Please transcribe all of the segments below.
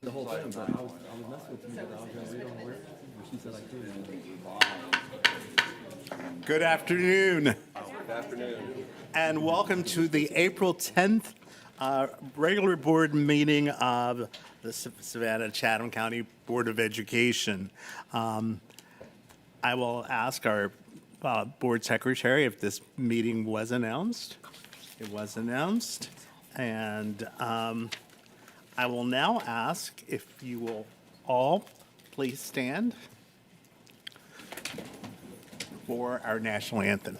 the whole thing, but I was messing with you, but I was going to read on where, and she said I could. Good afternoon, Good afternoon. and welcome to the April 10th regular board meeting of the Savannah-Chatham County Board of Education. I will ask our board secretary if this meeting was announced. It was announced, and I will now ask if you will all please stand for our national anthem.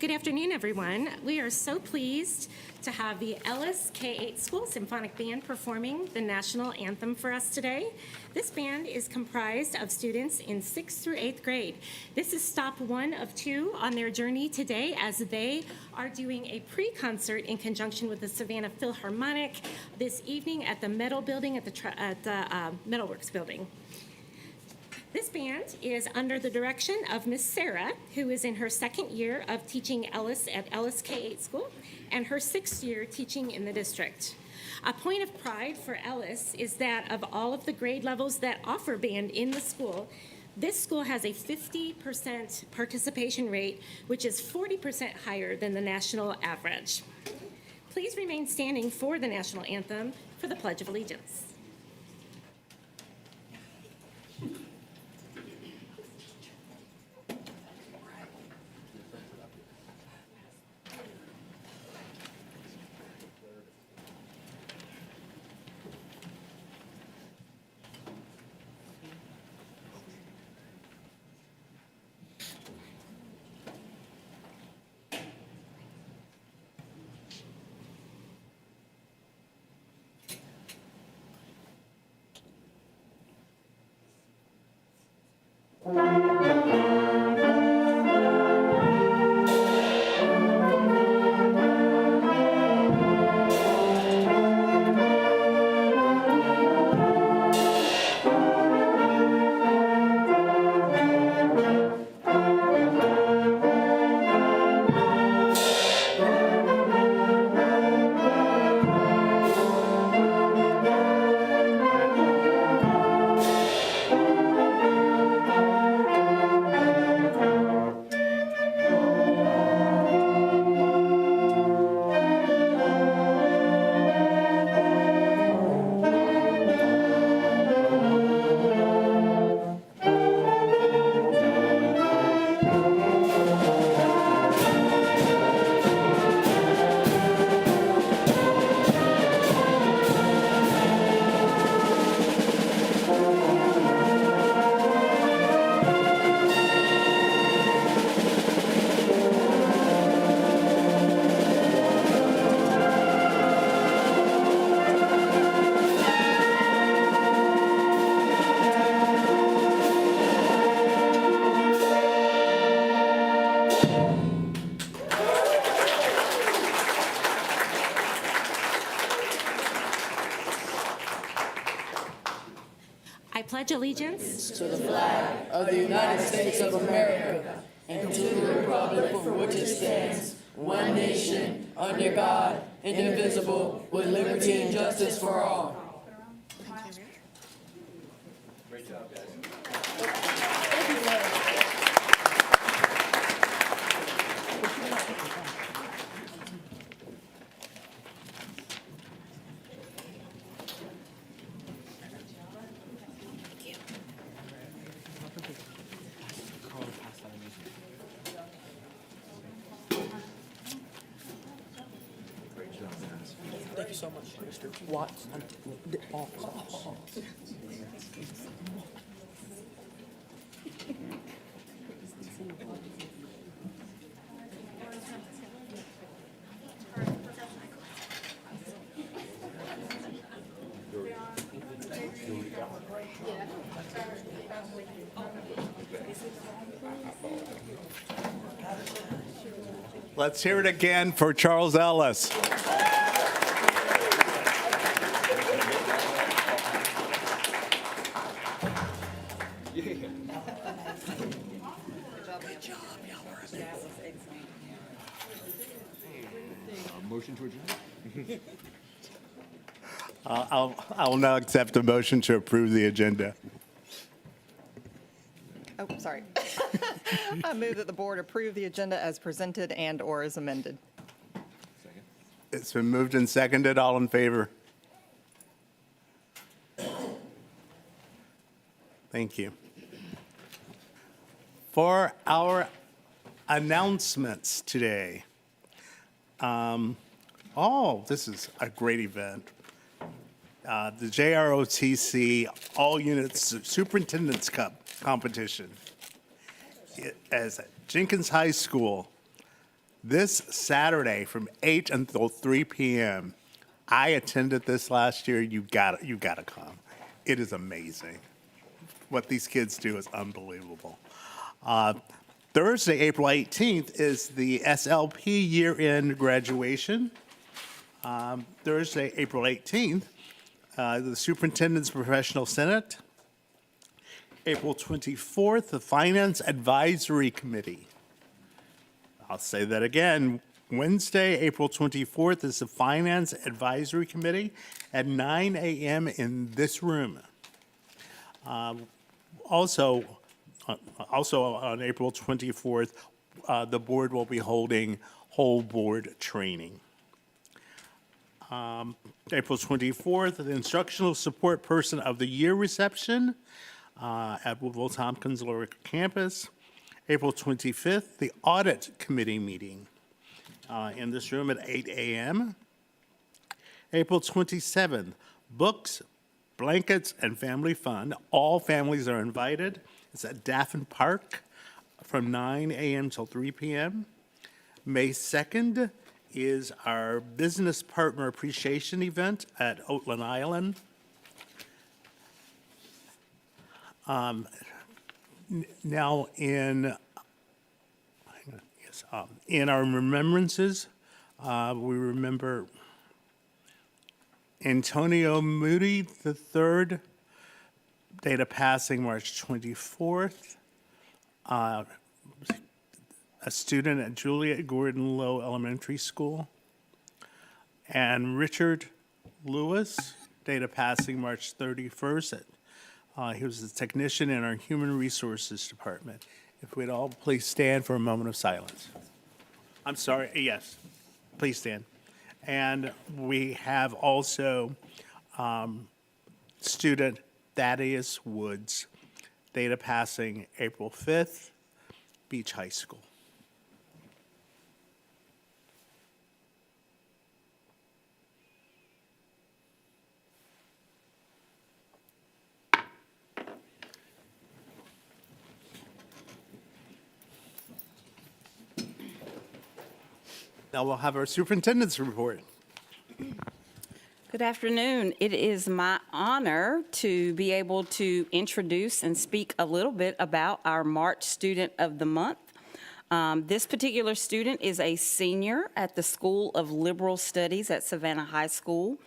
Good afternoon, everyone. We are so pleased to have the Ellis K-8 School Symphonic Band performing the national anthem for us today. This band is comprised of students in 6th through 8th grade. This is stop 1 of 2 on their journey today as they are doing a pre-concert in conjunction with the Savannah Philharmonic this evening at the Metal Building at the Metalworks Building. This band is under the direction of Miss Sarah, who is in her 2nd year of teaching Ellis at Ellis K-8 School and her 6th year teaching in the district. A point of pride for Ellis is that of all of the grade levels that offer band in the school, this school has a 50% participation rate, which is 40% higher than the national average. Please remain standing for the national anthem for the Pledge of Allegiance. I pledge allegiance to the flag of the United States of America and to the republic for which it stands, one nation, under God, indivisible, with liberty and justice for all. Great job, guys. Thank you so much, Mr. Watts. Let's hear it again for Charles Ellis. Yeah. Motion to adjourn? I will now accept a motion to approve the agenda. Oh, sorry. I move that the board approve the agenda as presented and/or as amended. Second. It's been moved and seconded. All in favor? Thank you. For our announcements today, this is a great event. The JROTC All Units Superintendent's Cup competition as at Jenkins High School this Saturday from 8 until 3 p.m. I attended this last year. You got to come. It is amazing. What these kids do is unbelievable. Thursday, April 18th, is the SLP year-end graduation. Thursday, April 18th, the Superintendent's Professional Senate. April 24th, the Finance Advisory Committee. I'll say that again. Wednesday, April 24th, is the Finance Advisory Committee at 9 a.m. in this room. Also on April 24th, the board will be holding whole board training. April 24th, the Instructional Support Person of the Year reception at Woodville Tompkins Lower Campus. April 25th, the Audit Committee meeting in this room at 8 a.m. April 27th, Books, Blankets, and Family Fun. All families are invited. It's at Daffin Park from 9 a.m. till 3 p.m. May 2nd is our Business Partner Appreciation event at Oatland Island. Now in our remembrances, we remember Antonio Moody III, date of passing March 24th, a student at Juliet Gordon Low Elementary School, and Richard Lewis, date of passing March 31st. He was a technician in our Human Resources Department. If we'd all please stand for a moment of silence. I'm sorry, yes, please stand. And we have also student Thaddeus Woods, date of passing April 5th, Beach High School. Now we'll have our superintendent's report. Good afternoon. It is my honor to be able to introduce and speak a little bit about our March Student of the Month. This particular student is a senior at the School of Liberal Studies at Savannah High School.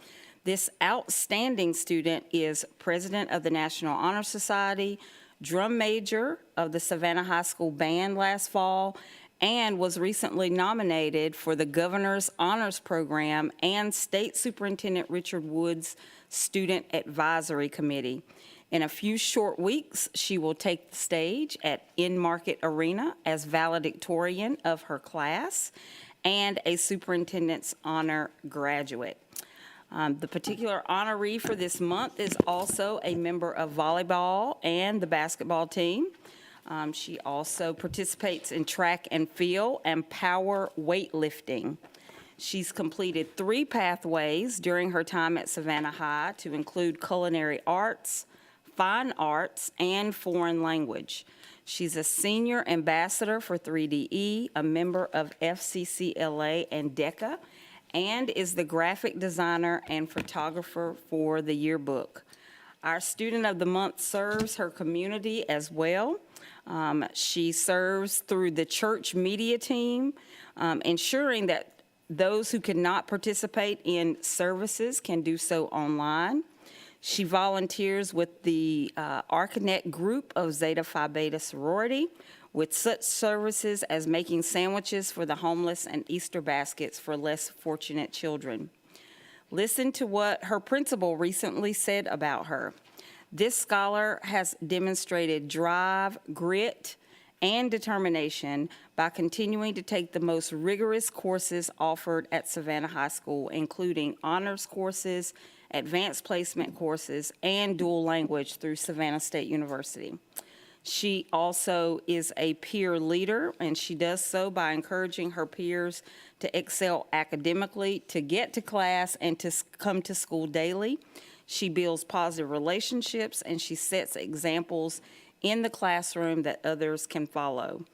This outstanding student is president of the National Honor Society, drum major of the Savannah High School Band last fall, and was recently nominated for the Governor's Honors Program and State Superintendent Richard Wood's Student Advisory Committee. In a few short weeks, she will take the stage at In-Market Arena as valedictorian of her class and a Superintendent's Honor graduate. The particular honoree for this month is also a member of volleyball and the basketball team. She also participates in track and field and power weightlifting. She's completed 3 pathways during her time at Savannah High to include culinary arts, fine arts, and foreign language. She's a senior ambassador for 3DE, a member of FCCLA and DECA, and is the graphic designer and photographer for the yearbook. Our Student of the Month serves her community as well. She serves through the church media team, ensuring that those who cannot participate in services can do so online. She volunteers with the Arcanet group of Zeta Phi Beta sorority with such services as making sandwiches for the homeless and Easter baskets for less fortunate children. Listen to what her principal recently said about her. This scholar has demonstrated drive, grit, and determination by continuing to take the most rigorous courses offered at Savannah High School, including honors courses, advanced placement courses, and dual language through Savannah State University. She also is a peer leader, and she does so by encouraging her peers to excel academically, to get to class, and to come to school daily. She builds positive relationships, and she sets examples in the classroom that others can follow.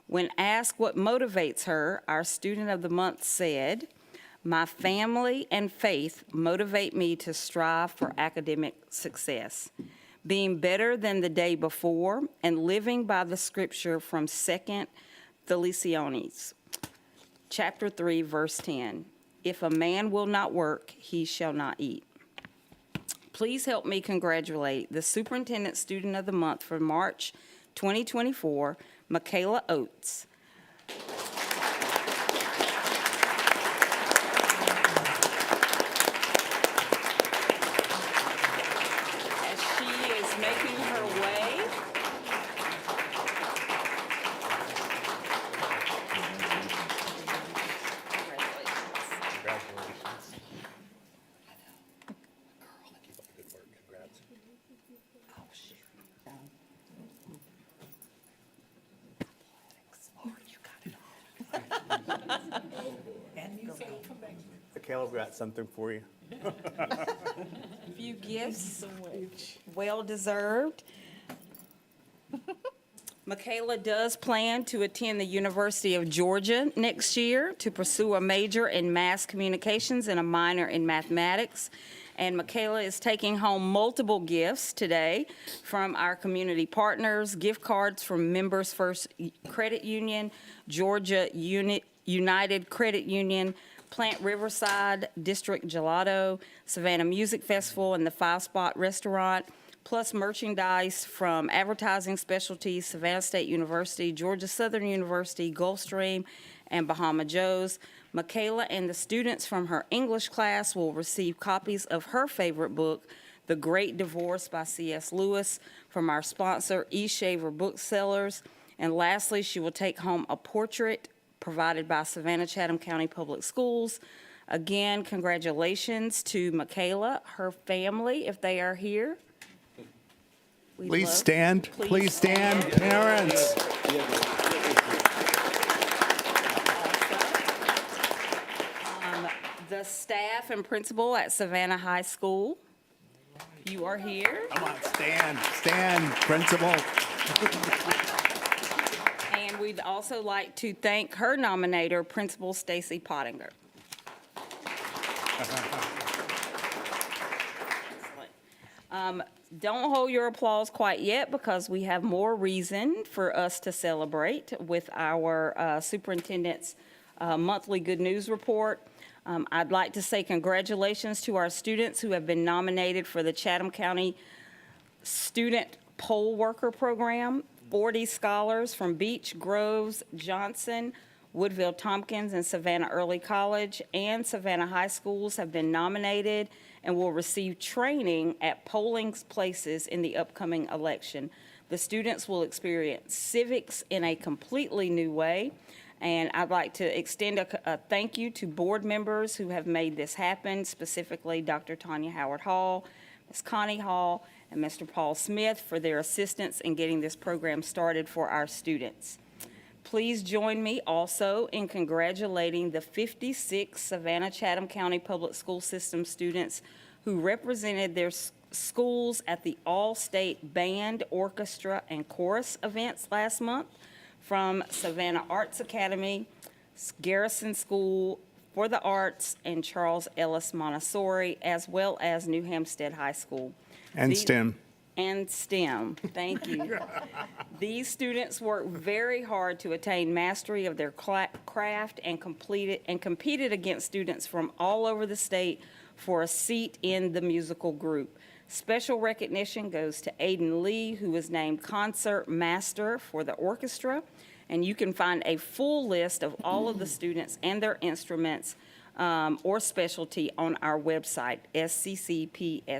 When asked what motivates her, our Student of the Month said, "My family and faith motivate me to strive for academic success. Being better than the day before and living by the scripture from 2 Thessalonians, chapter 3, verse 10. If a man will not work, he shall not eat." Please help me congratulate the Superintendent Student of the Month for March 2024, Michaela Oates. As she is making her way, Michaela, we got something for you. few gifts, well-deserved. Michaela does plan to attend the University of Georgia next year to pursue a major in mass communications and a minor in mathematics. And Michaela is taking home multiple gifts today from our community partners, gift cards from Members First Credit Union, Georgia United Credit Union, Plant Riverside District Gelato, Savannah Music Festival, and the Five Spot Restaurant, plus merchandise from Advertising Specialties, Savannah State University, Georgia Southern University, Gulfstream, and Bahama Joe's. Michaela and the students from her English class will receive copies of her favorite book, The Great Divorce by C.S. Lewis, from our sponsor, E-Shaver Booksellers. And lastly, she will take home a portrait provided by Savannah-Chatham County Public Schools. Again, congratulations to Michaela, her family, if they are here. Please stand, please stand, parents. The staff and principal at Savannah High School, you are here. Come on, stand, principal. And we'd also like to thank her nominator, Principal Stacy Pottinger. Don't hold your applause quite yet, because we have more reason for us to celebrate with our superintendent's monthly good news report. I'd like to say congratulations to our students who have been nominated for the Chatham County Student Poll Worker Program. 40 scholars from Beach, Groves, Johnson, Woodville Tompkins, and Savannah Early College and Savannah High Schools have been nominated and will receive training at polling places in the upcoming election. The students will experience civics in a completely new way, and I'd like to extend a thank you to board members who have made this happen, specifically Dr. Tanya Howard Hall, Ms. Connie Hall, and Mr. Paul Smith for their assistance in getting this program started for our students. Please join me also in congratulating the 56 Savannah-Chatham County Public School System students who represented their schools at the All-State Band, Orchestra, and Chorus events last month, from Savannah Arts Academy, Garrison School for the Arts, and Charles Ellis Montessori, as well as New Hampstead High School. And STEM. And STEM, thank you. These students worked very hard to attain mastery of their craft and competed against students from all over the state for a seat in the musical group. Special recognition goes to Aiden Lee, who was named Concert Master for the orchestra. And you can find a full list of all of the students and their instruments or specialty on our website, sccpss.com.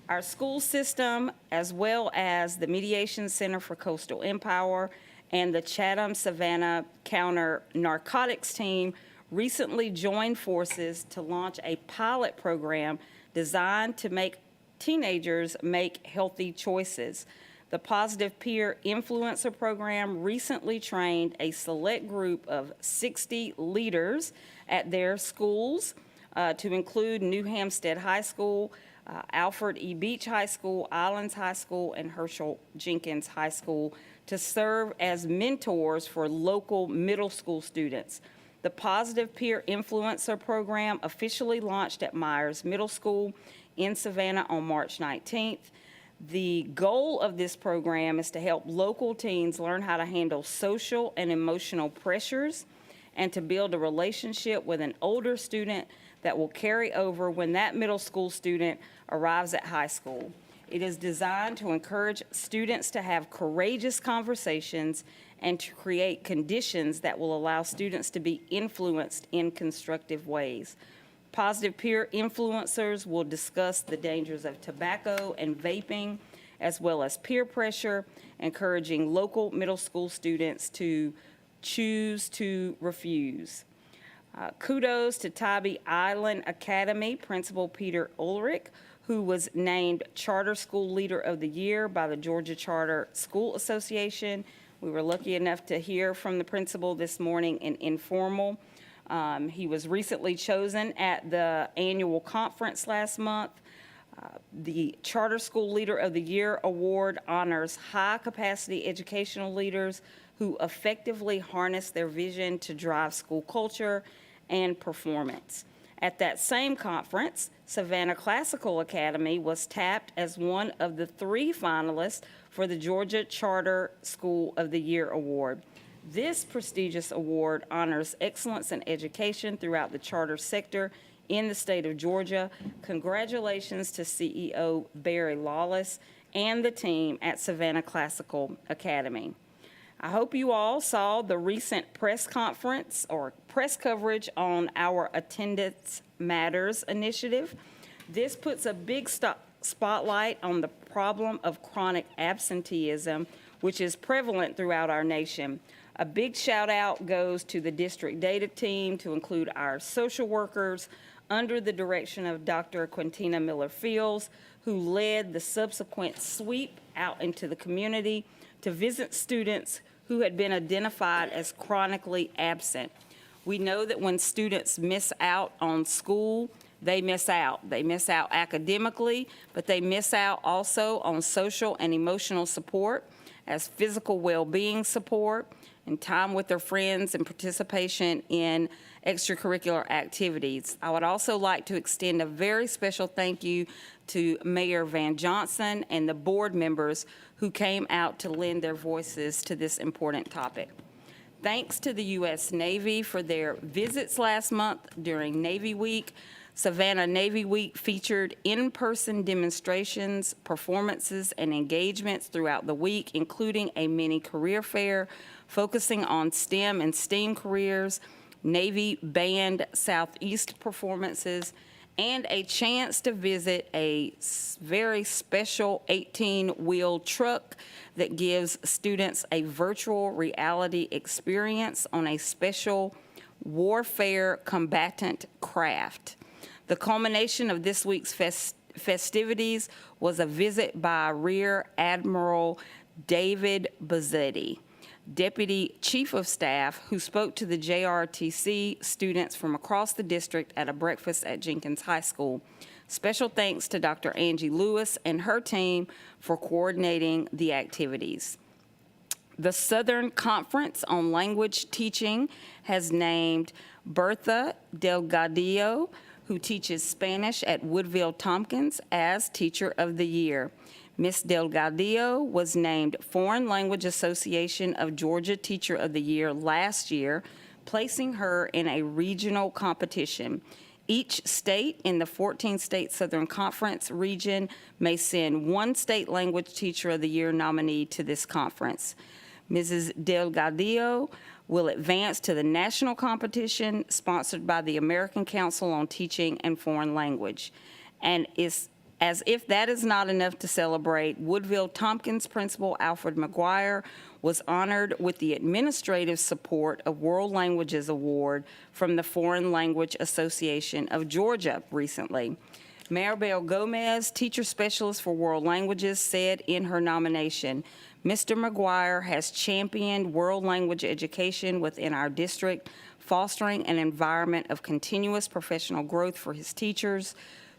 Our school system, as well as the Mediation Center for Coastal Empower and the Chatham Savannah Counter Narcotics Team, recently joined forces to launch a pilot program designed to make teenagers make healthy choices. The Positive Peer Influencer Program recently trained a select group of 60 leaders at their schools to include New Hampstead High School, Alfred E. Beach High School, Islands High School, and Herschel Jenkins High School to serve as mentors for local middle school students. The Positive Peer Influencer Program officially launched at Myers Middle School in Savannah on March 19th. The goal of this program is to help local teens learn how to handle social and emotional pressures and to build a relationship with an older student that will carry over when that middle school student arrives at high school. It is designed to encourage students to have courageous conversations and to create conditions that will allow students to be influenced in constructive ways. Positive peer influencers will discuss the dangers of tobacco and vaping, as well as peer pressure, encouraging local middle school students to choose to refuse. Kudos to Tybee Island Academy Principal Peter Ulrich, who was named Charter School Leader of the Year by the Georgia Charter School Association. We were lucky enough to hear from the principal this morning in informal. He was recently chosen at the annual conference last month. The Charter School Leader of the Year award honors high-capacity educational leaders who effectively harness their vision to drive school culture and performance. At that same conference, Savannah Classical Academy was tapped as one of the 3 finalists for the Georgia Charter School of the Year award. This prestigious award honors excellence in education throughout the charter sector in the state of Georgia. Congratulations to CEO Barry Lawless and the team at Savannah Classical Academy. I hope you all saw the recent press conference or press coverage on our Attendance Matters initiative. This puts a big spotlight on the problem of chronic absenteeism, which is prevalent throughout our nation. A big shout out goes to the district data team to include our social workers under the direction of Dr. Quintina Miller-Fields, who led the subsequent sweep out into the community to visit students who had been identified as chronically absent. We know that when students miss out on school, they miss out. They miss out academically, but they miss out also on social and emotional support, as physical well-being support, and time with their friends and participation in extracurricular activities. I would also like to extend a very special thank you to Mayor Van Johnson and the board members who came out to lend their voices to this important topic. Thanks to the U.S. Navy for their visits last month during Navy Week. Savannah Navy Week featured in-person demonstrations, performances, and engagements throughout the week, including a mini career fair focusing on STEM and STEAM careers, Navy Band Southeast performances, and a chance to visit a very special 18-wheel truck that gives students a virtual reality experience on a special warfare combatant craft. The culmination of this week's festivities was a visit by Rear Admiral David Bazzetti, Deputy Chief of Staff, who spoke to the JRTC students from across the district at a breakfast at Jenkins High School. Special thanks to Dr. Angie Lewis and her team for coordinating the activities. The Southern Conference on Language Teaching has named Bertha Delgadillo, who teaches Spanish at Woodville Tompkins, as Teacher of the Year. Ms. Delgadillo was named Foreign Language Association of Georgia Teacher of the Year last year, placing her in a regional competition. Each state in the 14-state Southern Conference region may send one state language teacher of the year nominee to this conference. Mrs. Delgadillo will advance to the national competition sponsored by the American Council on Teaching and Foreign Language. And as if that is not enough to celebrate, Woodville Tompkins principal Alfred McGuire was honored with the administrative support of World Languages Award from the Foreign Language Association of Georgia recently. Maribel Gomez, teacher specialist for world languages, said in her nomination, Mr. McGuire has championed world language education within our district, fostering an environment of continuous professional growth for his teachers.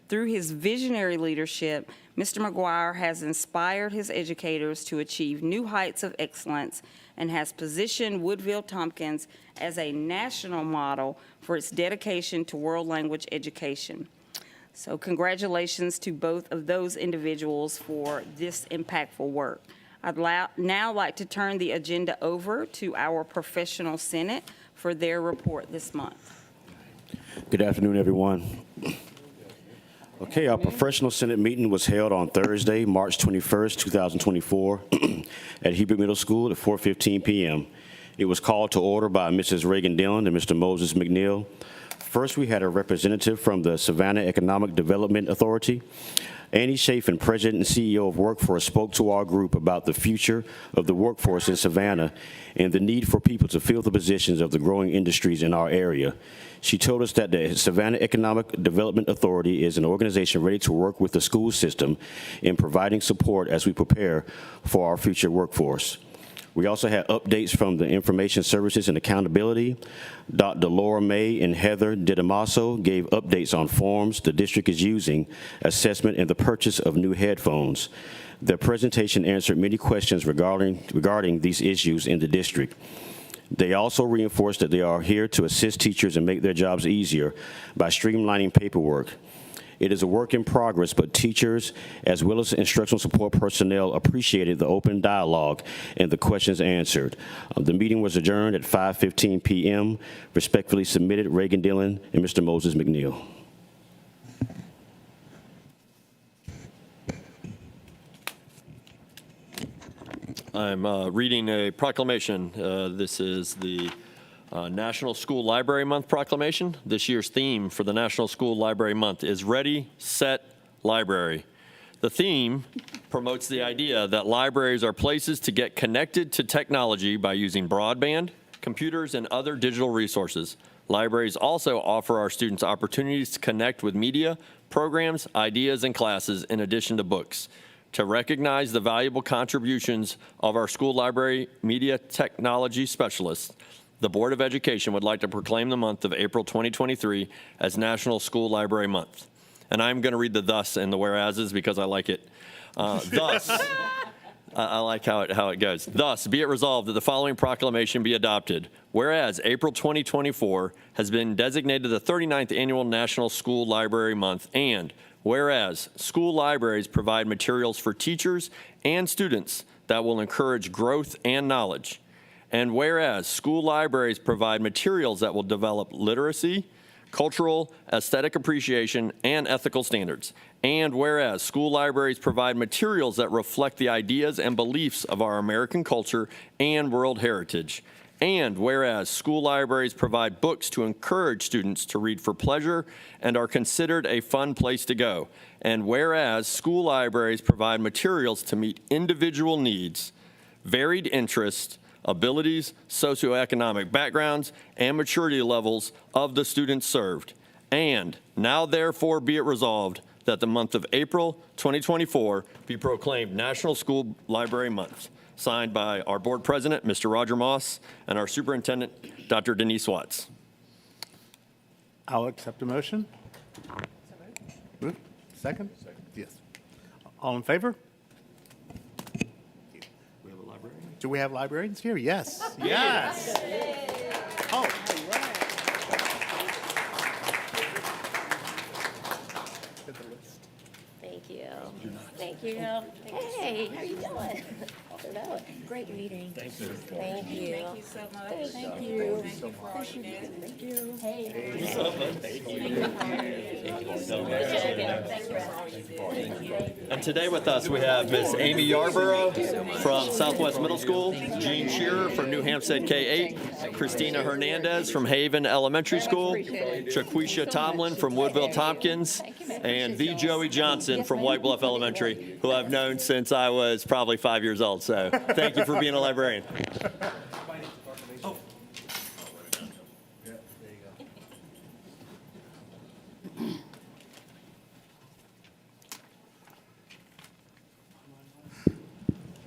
Through his visionary leadership, Mr. McGuire has inspired his educators to achieve new heights of excellence and has positioned Woodville Tompkins as a national model for its dedication to world language education. So congratulations to both of those individuals for this impactful work. I'd now like to turn the agenda over to our professional senate for their report this month. Good afternoon, everyone. Okay, our professional senate meeting was held on Thursday, March 21st, 2024, at Hebert Middle School at 4:15 p.m. It was called to order by Mrs. Reagan Dillon and Mr. Moses McNeil. First, we had a representative from the Savannah Economic Development Authority. Annie Chafin, President and CEO of Workforce, spoke to our group about the future of the workforce in Savannah and the need for people to fill the positions of the growing industries in our area. She told us that the Savannah Economic Development Authority is an organization ready to work with the school system in providing support as we prepare for our future workforce. We also had updates from the Information Services and Accountability. Dr. Laura May and Heather Didamaso gave updates on forms the district is using, assessment, and the purchase of new headphones. Their presentation answered many questions regarding these issues in the district. They also reinforced that they are here to assist teachers and make their jobs easier by streamlining paperwork. It is a work in progress, but teachers, as well as instructional support personnel, appreciated the open dialogue and the questions answered. The meeting was adjourned at 5:15 p.m. Respectfully submitted, Reagan Dillon and Mr. Moses McNeil. I'm reading a proclamation. This is the National School Library Month proclamation. This year's theme for the National School Library Month is Ready, Set, Library. The theme promotes the idea that libraries are places to get connected to technology by using broadband, computers, and other digital resources. Libraries also offer our students opportunities to connect with media, programs, ideas, and classes in addition to books. To recognize the valuable contributions of our school library media technology specialists, the Board of Education would like to proclaim the month of April 2023 as National School Library Month. And I'm going to read the thus and the whereases because I like it. Thus, I like how it goes. Thus, be it resolved that the following proclamation be adopted. Whereas April 2024 has been designated the 39th Annual National School Library Month, and whereas school libraries provide materials for teachers and students that will encourage growth and knowledge. And whereas school libraries provide materials that will develop literacy, cultural, aesthetic appreciation, and ethical standards. And whereas school libraries provide materials that reflect the ideas and beliefs of our American culture and world heritage. And whereas school libraries provide books to encourage students to read for pleasure and are considered a fun place to go. And whereas school libraries provide materials to meet individual needs, varied interests, abilities, socioeconomic backgrounds, and maturity levels of the students served. And now therefore be it resolved that the month of April 2024 be proclaimed National School Library Month. Signed by our board president, Mr. Roger Moss, and our superintendent, Dr. Denise Watts. I'll accept a motion. Move. Second? Yes. All in favor? Do we have librarians here? Yes. Yes. Oh. Thank you. Thank you. Hey, how you doing? Great meeting. Thank you. Thank you. Thank you so much. Thank you. Thank you. Hey. And today with us, we have Miss Amy Yarborough from Southwest Middle School, Jean Shearer from New Hampstead K-8, Christina Hernandez from Haven Elementary School, Shaquisha Tomlin from Woodville Tompkins, and V. Joey Johnson from White Bluff Elementary, who I've known since I was probably 5 years old. So thank you for being a librarian.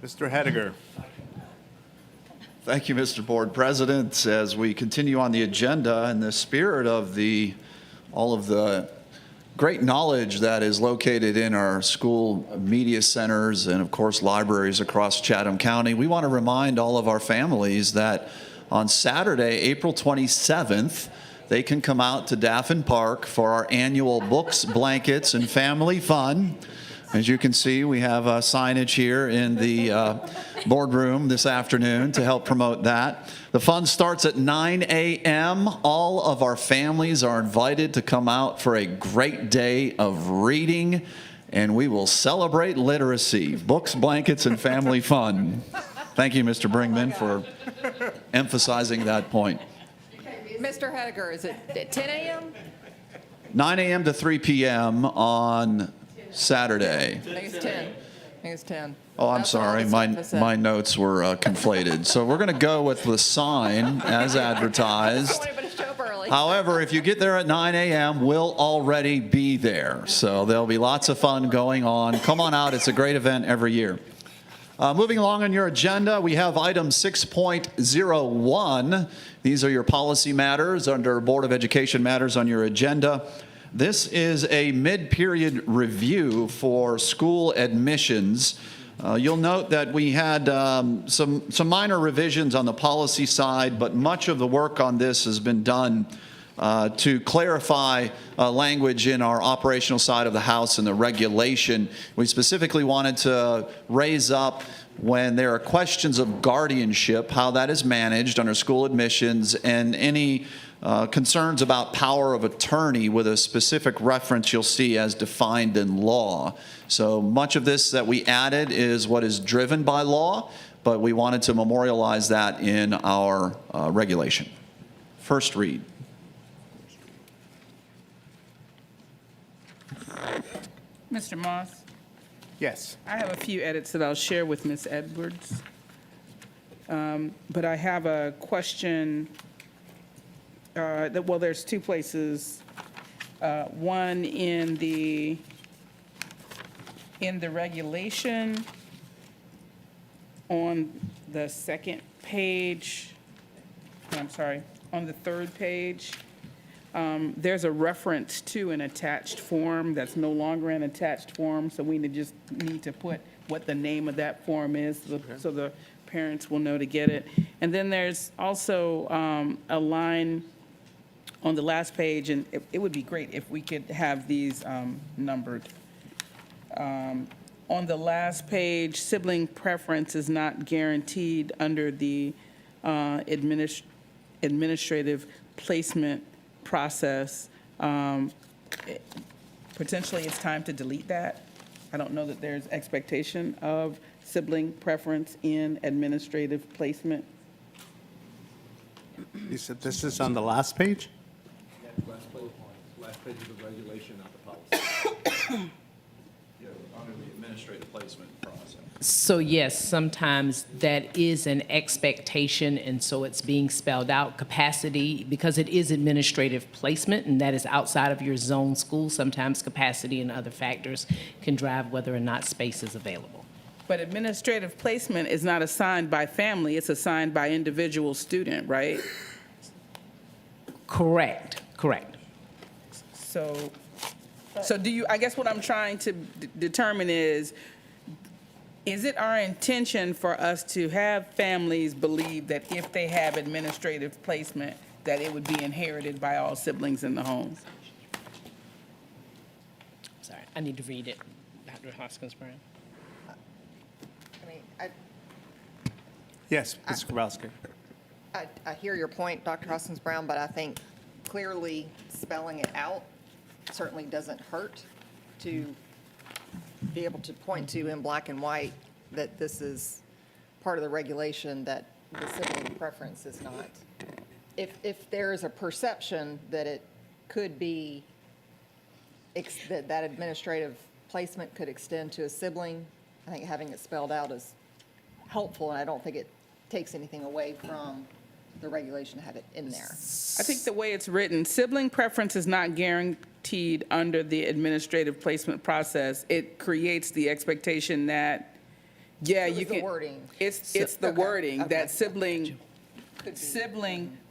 Mr. Hediger. Thank you, Mr. Board President. As we continue on the agenda, in the spirit of all of the great knowledge that is located in our school media centers and, of course, libraries across Chatham County, we want to remind all of our families that on Saturday, April 27th, they can come out to Daffin Park for our annual Books, Blankets, and Family Fun. As you can see, we have signage here in the boardroom this afternoon to help promote that. The fun starts at 9 a.m. All of our families are invited to come out for a great day of reading, and we will celebrate literacy, books, blankets, and family fun. Thank you, Mr. Brinkman, for emphasizing that point. Mr. Hediger, is it at 10 a.m.? 9 a.m. to 3 p.m. on Saturday. I think it's 10. I think it's 10. Oh, I'm That's what all sorry. the stuff is said. My notes were conflated. So we're going to go with the sign as advertised. Don't anybody show up early. However, if you get there at 9 a.m., we'll already be there. So there'll be lots of fun going on. Come on out. It's a great event every year. Moving along on your agenda, we have item 6.01. These are your policy matters under Board of Education matters on your agenda. This is a mid-period review for school admissions. You'll note that we had some minor revisions on the policy side, but much of the work on this has been done to clarify language in our operational side of the house and the regulation. We specifically wanted to raise up when there are questions of guardianship, how that is managed under school admissions, and any concerns about power of attorney with a specific reference you'll see as defined in law. So much of this that we added is what is driven by law, but we wanted to memorialize that in our regulation. First read. Mr. Moss, Yes. I have a few edits that I'll share with Ms. Edwards. But I have a question, well, there's two places. One in the regulation on the second page, I'm sorry, on the third page. There's a reference to an attached form that's no longer an attached form, so we just need to put what the name of that form is so the parents will know to get it. And then there's also a line on the last page, and it would be great if we could have these numbered. On the last page, sibling preference is not guaranteed under the administrative placement process. Potentially, it's time to delete that. I don't know that there's expectation of sibling preference in administrative placement. You said this is on the last page? Last page of the regulation, not the policy. Under the administrative placement process. So yes, sometimes that is an expectation, and so it's being spelled out. Capacity, because it is administrative placement, and that is outside of your zone school, sometimes capacity and other factors can drive whether or not space is available. But administrative placement is not assigned by family, it's assigned by individual student, right? Correct. So do you, I guess what I'm trying to determine is it our intention for us to have families believe that if they have administrative placement, that it would be inherited by all siblings in the home? Sorry, I need to read it. Dr. Hoskins-Brown. I mean, Yes, Ms. Grabowski. I hear your point, Dr. Hoskins Brown, but I think clearly spelling it out certainly doesn't hurt to be able to point to in black and white that this is part of the regulation, that the sibling preference is not. If there is a perception that it could be, that administrative placement could extend to a sibling, I think having it spelled out is helpful, and I don't think it takes anything away from the regulation to have it in there. I think the way it's written, sibling preference is not guaranteed under the administrative placement process. It creates the expectation that, yeah, It was you the can. wording. It's the Okay, wording, okay. that sibling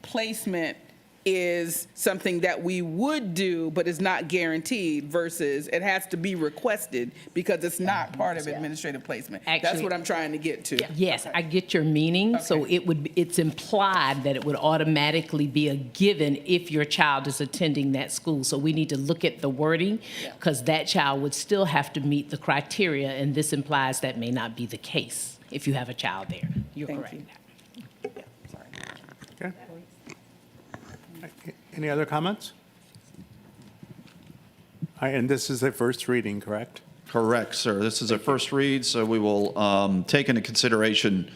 placement is something that we would do, but is not guaranteed, versus it has to be requested because it's not part of administrative placement. That's Actually- what I'm trying to get to. Yes, I get your meaning. So it's implied that it would automatically be a given if your child is attending that school. So we need to look at the wording, because that child would still have to meet the criteria, and this implies that may not be the case if you have a child there. You're Thank correct. you. Okay. Any other comments? All right, and this is a first reading, correct? Correct, sir. This is a first read, so we will take into consideration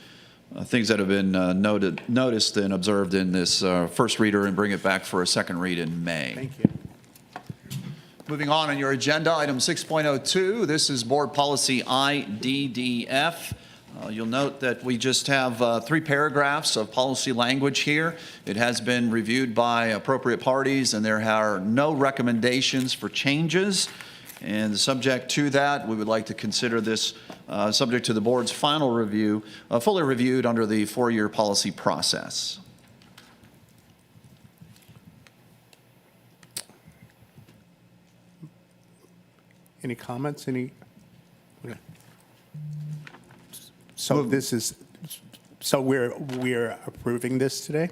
things that have been noticed and observed in this first reader and bring it back for a second read in May. Thank you. Moving on your agenda, item 6.02, this is Board Policy IDDF. You'll note that we just have 3 paragraphs of policy language here. It has been reviewed by appropriate parties, and there are no recommendations for changes. And subject to that, we would like to consider this subject to the board's final review, fully reviewed under the 4-year policy process. Any comments? Any? Okay. So this is, so we're approving this today?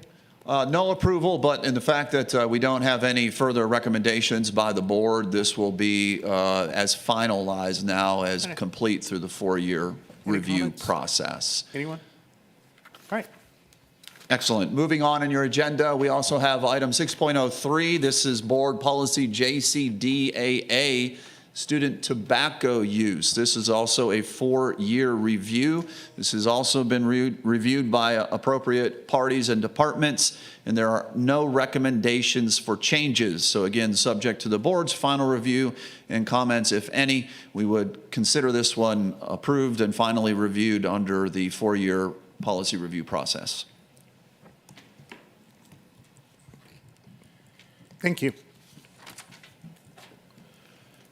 No approval, but in the fact that we don't have any further recommendations by the board, this will be as finalized now as complete through the 4-year review comments? process. Anyone? All right. Excellent. Moving on in your agenda, we also have item 6.03. This is Board Policy JCDAA, Student Tobacco Use. This is also a 4-year review. This has also been reviewed by appropriate parties and departments, and there are no recommendations for changes. So again, subject to the board's final review and comments, if any, we would consider this one approved and finally reviewed under the 4-year policy review process. Thank you.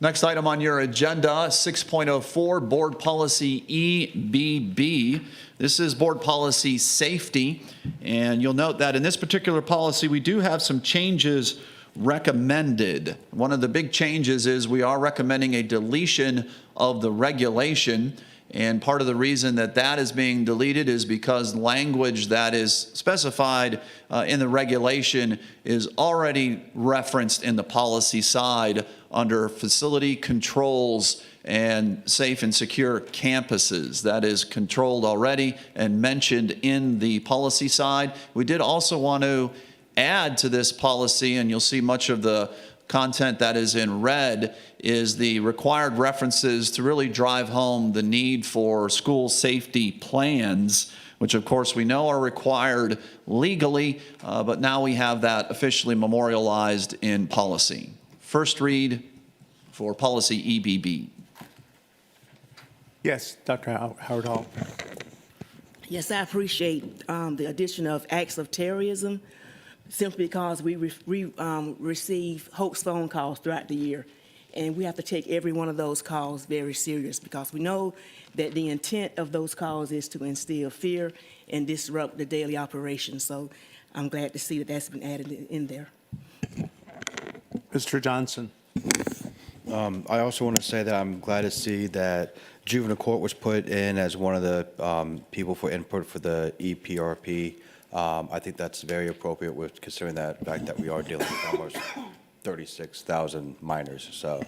Next item on your agenda, 6.04, Board Policy EBB. This is Board Policy Safety, and you'll note that in this particular policy, we do have some changes recommended. One of the big changes is we are recommending a deletion of the regulation, and part of the reason that that is being deleted is because language that is specified in the regulation is already referenced in the policy side under facility controls and safe and secure campuses. That is controlled already and mentioned in the policy side. We did also want to add to this policy, and you'll see much of the content that is in red is the required references to really drive home the need for school safety plans, which of course we know are required legally, but now we have that officially memorialized in policy. First read for policy EBB. Yes, Dr. Howard Hall. Yes, I appreciate the addition of acts of terrorism, simply because we receive hoax phone calls throughout the year. And we have to take every one of those calls very serious, because we know that the intent of those calls is to instill fear and disrupt the daily operations. So I'm glad to see that that's been added in there. Mr. Johnson. I also want to say that I'm glad to see that juvenile court was put in as one of the people for input for the EPRP. I think that's very appropriate with considering that fact that we are dealing with almost 36,000 minors. So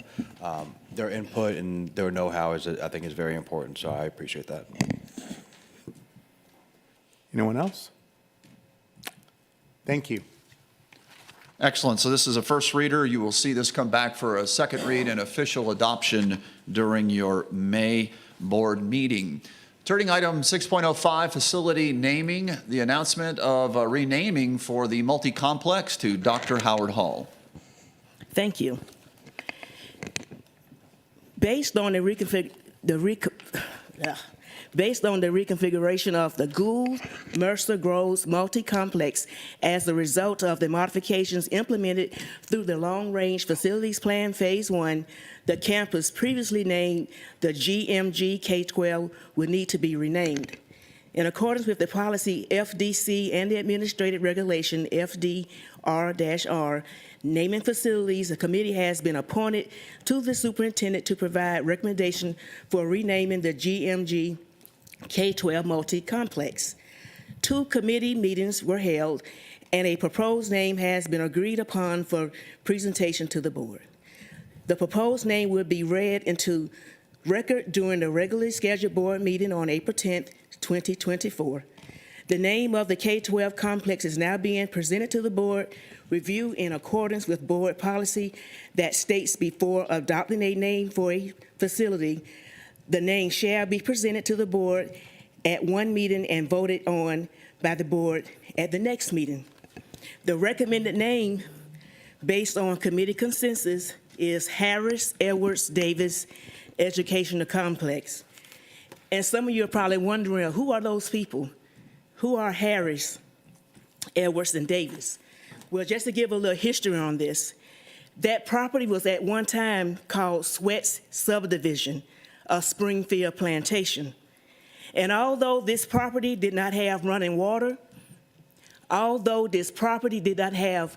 their input and their know-how I think is very important. So I appreciate that. Anyone else? Thank you. Excellent. So this is a first reader. You will see this come back for a second read and official adoption during your May board meeting. Turning item 6.05, facility naming, the announcement of a renaming for the multi-complex to Dr. Howard Hall. Thank you. Based on the reconfiguration of the Gould Mercer Groves multi-complex as a result of the modifications implemented through the Long-Range Facilities Plan Phase 1, the campus previously named the GMG K-12 would need to be renamed. In accordance with the policy FDC and the administrative regulation FDR-R, naming facilities, a committee has been appointed to the superintendent to provide recommendation for renaming the GMG K-12 multi-complex. 2 committee meetings were held, and a proposed name has been agreed upon for presentation to the board. The proposed name will be read into record during the regularly scheduled board meeting on April 10th, 2024. The name of the K-12 complex is now being presented to the board, review in accordance with board policy that states before adopting a name for a facility, the name shall be presented to the board at one meeting and voted on by the board at the next meeting. The recommended name, based on committee consensus, is Harris Edwards Davis Educational Complex. And some of you are probably wondering, who are those people? Who are Harris, Edwards, and Davis? Well, just to give a little history on this, that property was at one time called Sweat's Subdivision of Springfield Plantation. And although this property did not have running water, although this property did not have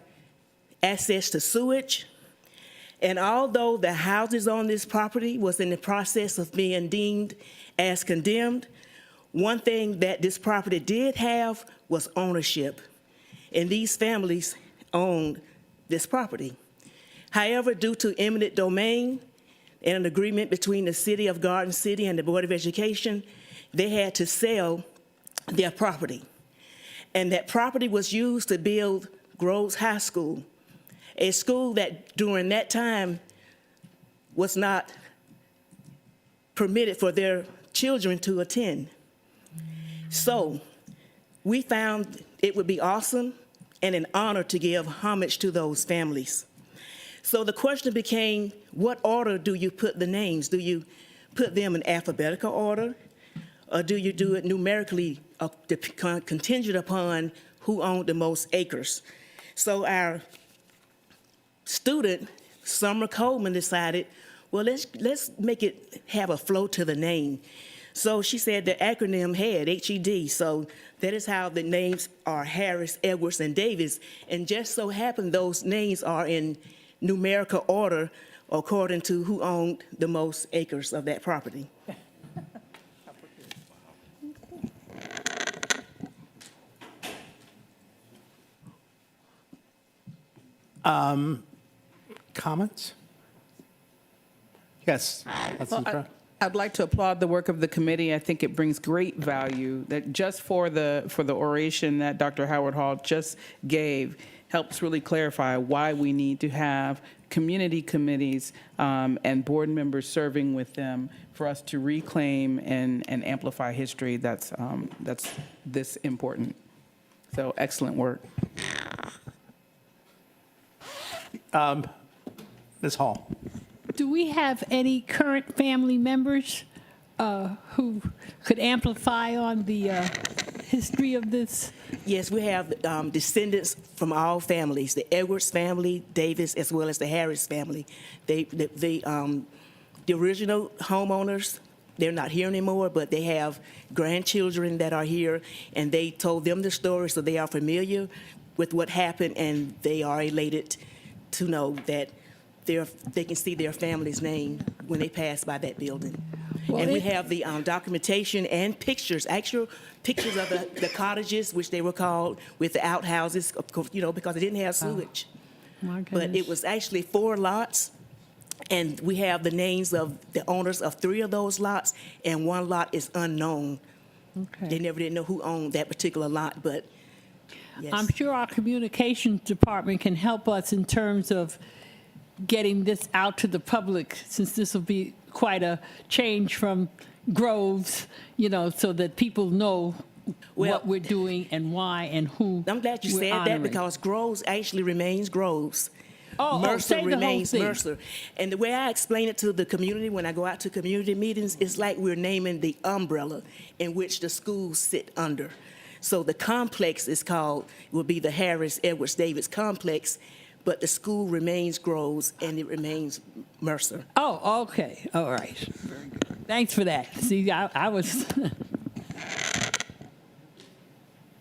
access to sewage, and although the houses on this property was in the process of being deemed as condemned, one thing that this property did have was ownership, and these families owned this property. However, due to eminent domain and an agreement between the City of Garden City and the Board of Education, they had to sell their property. And that property was used to build Groves High School, a school that during that time was not permitted for their children to attend. So we found it would be awesome and an honor to give homage to those families. So the question became, what order do you put the names? Do you put them in alphabetical order, or do you do it numerically, contingent upon who owned the most acres? So our student, Summer Coleman, decided, well, let's make it have a flow to the name. So she said the acronym had HED, so that is how the names are Harris, Edwards, and Davis. And just so happened those names are in numerical order according to who owned the most acres of that property. Comments? Yes. I'd like to applaud the work of the committee. I think it brings great value that just for the oration that Dr. Howard Hall just gave helps really clarify why we need to have community committees and board members serving with them for us to reclaim and amplify history that's this important. So excellent work. Ms. Hall. Do we have any current family members who could amplify on the history of this? Yes, we have descendants from all families, the Edwards family, Davis, as well as the Harris family. The original homeowners, they're not here anymore, but they have grandchildren that are here, and they told them the story, so they are familiar with what happened, and they are elated to know that they can see their family's name when they pass by that building. Well, and we have the documentation and pictures, actual pictures of the cottages, which they were called, with the outhouses, because they didn't have sewage. But it was actually 4 lots, and we have the names of the owners of 3 of those lots, and 1 lot is unknown. Okay. They never did know who owned that particular lot, but yes. I'm sure our communications department can help us in terms of getting this out to the public, since this will be quite a change from Groves, so that people know what we're doing and why and who. I'm glad you we're said that, honoring. because Groves actually remains Groves. Mercer Mercer say the whole remains thing. Mercer. And the way I explain it to the community when I go out to community meetings, it's like we're naming the umbrella in which the schools sit under. So the complex will be the Harris Edwards Davis complex, but the school remains Groves and it remains Mercer. Oh, okay, all right. Very good. Thanks for that. See, I was,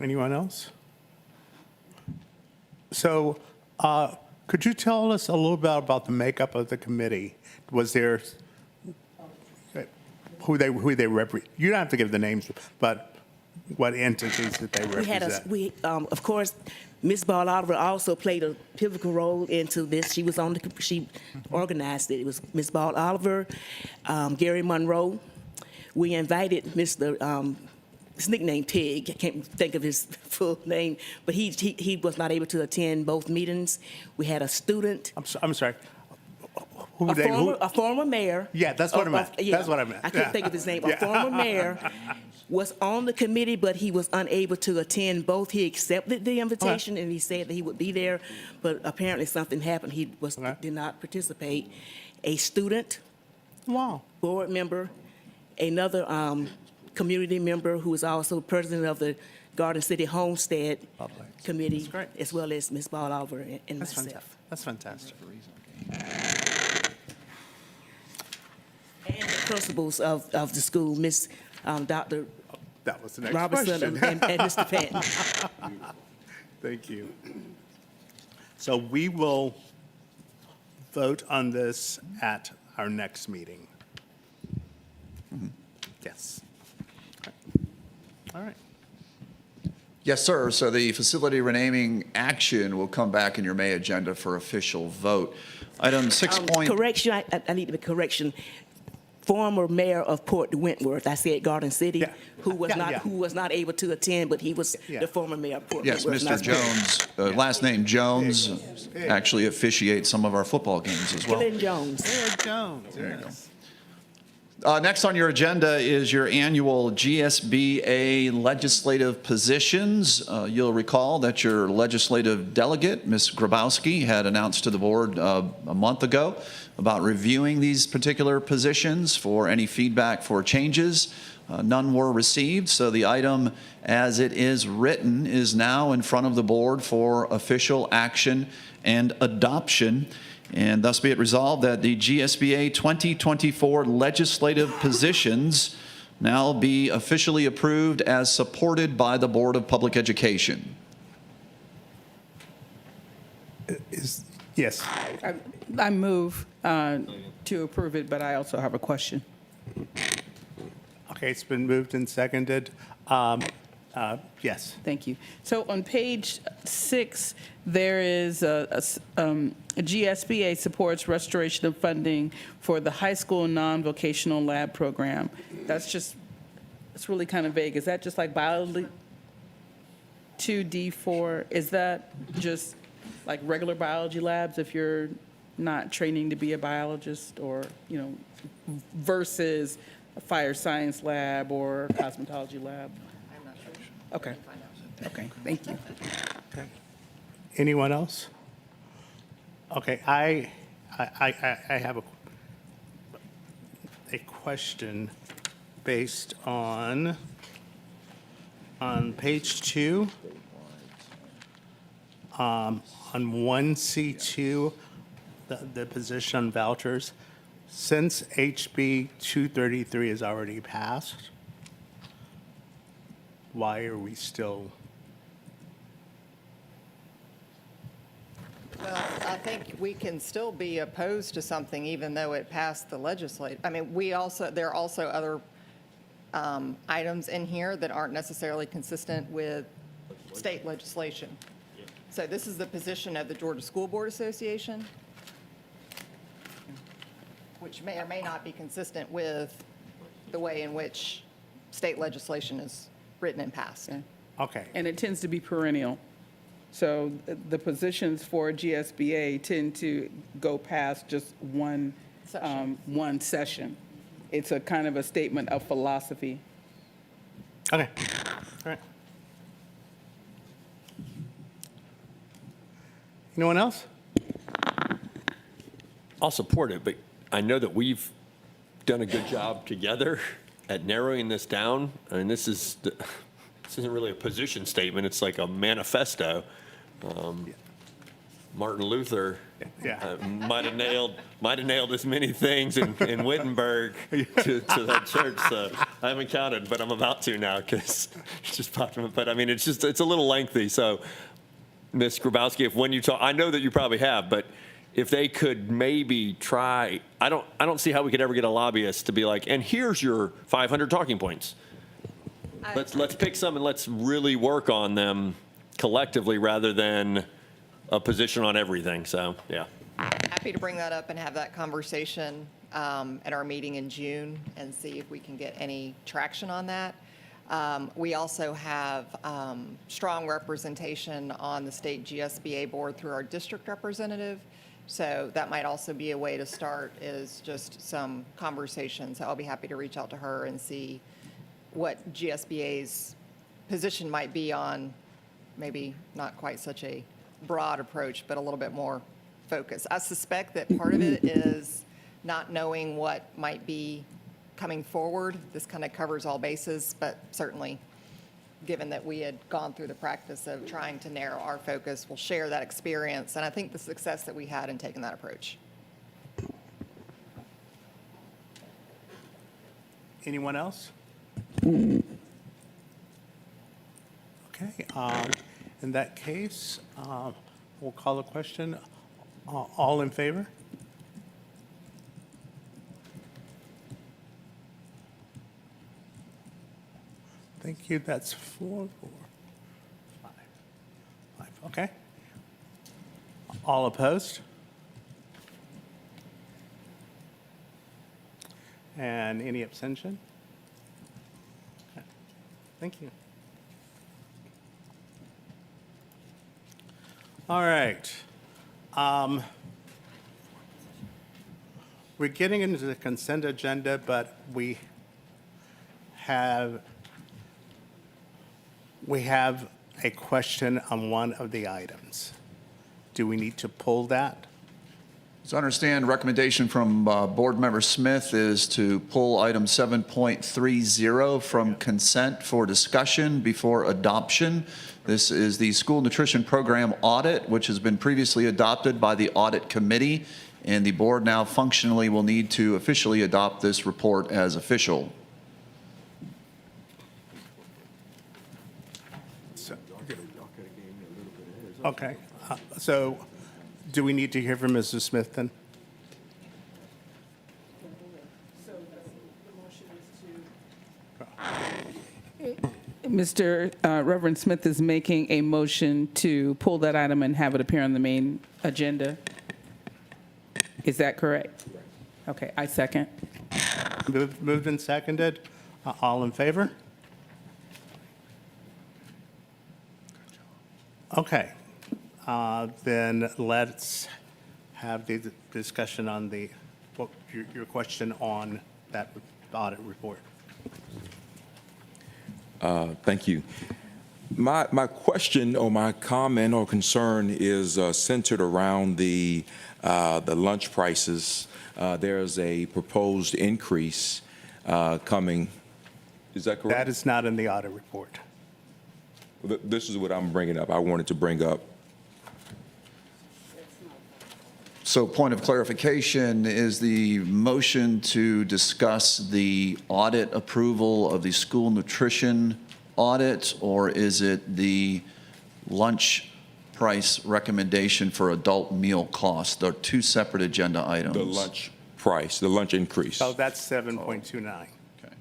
Anyone else? So, could you tell us a little bit about the makeup of the committee? Was there, who they represent? You don't have to give the names, but what entities that they represent? Of course, Ms. Ball Oliver also played a pivotal role into this. She was she organized it. It was Ms. Ball Oliver, Gary Monroe. We invited Mr. His nickname Tig. I can't think of his full name, but he was not able to attend both meetings. We had a student. I'm sorry. A former mayor. Yeah, that's what I meant. That's what I meant. I couldn't think of his name. A former mayor was on the committee, but he was unable to attend both. He accepted the invitation and he said that he would be there, but apparently something happened. He did not participate. A student, board member, another community member who is also president of the Garden City Homestead Committee, as well as Ms. Ball Oliver and myself. That's fantastic. And the principals of the school, Ms. Dr. That was the next Robertson question. and Mr. Patton. Thank you. So we will vote on this at our next meeting. Yes. All right. Yes, sir. So the facility renaming action will come back in your May agenda for official vote. Item 6. Correction, I need to make a correction. Former mayor of Port Wentworth, I said Garden City, who was not able to attend, but he was the former mayor of Port Yes, Wentworth. Mr. Jones, last name Jones, actually officiates some of our football games as well. Glenn Jones. There you go. Next on your agenda is your annual GSBA legislative positions. You'll recall that your legislative delegate, Ms. Grabowski, had announced to the board a month ago about reviewing these particular positions for any feedback for changes. None were received, so the item as it is written is now in front of the board for official action and adoption. And thus be it resolved that the GSBA 2024 legislative positions now be officially approved as supported by the Board of Public Education. Yes. I move to approve it, but I also have a question. Okay, it's been moved and seconded. Yes. Thank you. So on page 6, there is a GSBA supports restoration of funding for the high school non-vocational lab program. It's really kind of vague. Is that just like biology 2D4? Is that just like regular biology labs if you're not training to be a biologist, or, versus a fire science lab or cosmetology lab? I'm not sure. Okay. Okay, thank you. Okay. Anyone else? Okay, I have a question based on page 2, on 1C2, the position on vouchers. Since HB 233 is already passed, why are we still? Well, I think we can still be opposed to something even though it passed the legislature. I mean, there are also other items in here that aren't necessarily consistent with state legislation. So this is the position of the Georgia School Board Association, which may or may not be consistent with the way in which state legislation is written and passed. Okay. And it tends to be perennial. So the positions for GSBA tend to go past just one session. It's a kind of a statement of philosophy. Okay. All right. Anyone else? I'll support it, but I know that we've done a good job together at narrowing this down. I mean, this isn't really a position statement. It's like a manifesto. Martin Luther might have nailed as many things in Wittenberg to that church. So I haven't counted, but I'm about to now because it's just popped in. But I mean, it's a little lengthy. So, Ms. Grabowski, if when you talk, I know that you probably have, but if they could maybe try, I don't see how we could ever get a lobbyist to be like, and here's your 500 talking points. Let's pick some and let's really work on them collectively rather than a position on everything. So, yeah. Happy to bring that up and have that conversation at our meeting in June and see if we can get any traction on that. We also have strong representation on the state GSBA board through our district representative. So that might also be a way to start, is just some conversations. I'll be happy to reach out to her and see what GSBA's position might be on maybe not quite such a broad approach, but a little bit more focused. I suspect that part of it is not knowing what might be coming forward. This kind of covers all bases, but certainly, given that we had gone through the practice of trying to narrow our focus, we'll share that experience, and I think the success that we had in taking that approach. Anyone else? Okay, in that case, we'll call the question. All in favor? Thank you. That's 4, 4, 5. Okay. All opposed? And any abstention? Okay. Thank you. All right. We're getting into the consent agenda, but we have a question on one of the items. Do we need to pull that? So I understand recommendation from Board Member Smith is to pull item 7.30 from consent for discussion before adoption. This is the school nutrition program audit, which has been previously adopted by the audit committee, and the board now functionally will need to officially adopt this report as official. Okay. So do we need to hear from Mrs. Smith then? Mr. Reverend Smith is making a motion to pull that item and have it appear on the main agenda. Is that correct? Okay, I second. Moved and seconded. All in favor? Okay. Then let's have the discussion on your question on that audit report. Thank you. My question or my comment or concern is centered around the lunch prices. There's a proposed increase coming. Is that correct? That is not in the audit report. This is what I'm bringing up. I wanted to bring up. So point of clarification, is the motion to discuss the audit approval of the school nutrition audit, or is it the lunch price recommendation for adult meal costs? They're two separate agenda items. The lunch price, the lunch increase. So that's 7.29. Okay.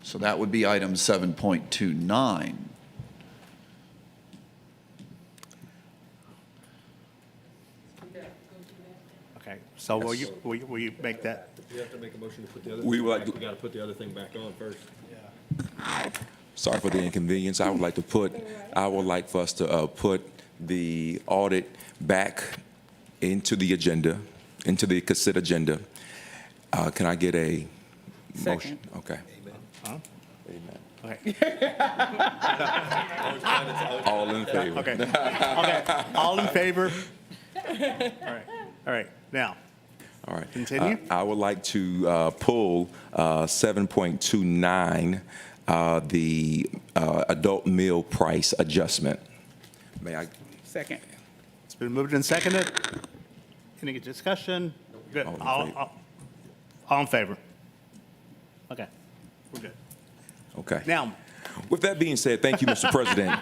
So that would be item 7.29. Okay. So will you make that? We have to make a motion to put the other. We would like We got to put the other thing back on first. sorry for the inconvenience. I would like for us to put the audit back into the agenda, into the consent agenda. Can I get a motion? Okay. Okay. All in favor? Okay. Okay. All in favor? All right. Now, All right. Continue. I would like to pull 7.29, the adult meal price adjustment. May I? Second. it's been moved and seconded. Any discussion? Good. All in favor? Okay, we're good. Okay. Now, With that being said, thank you, Mr. President.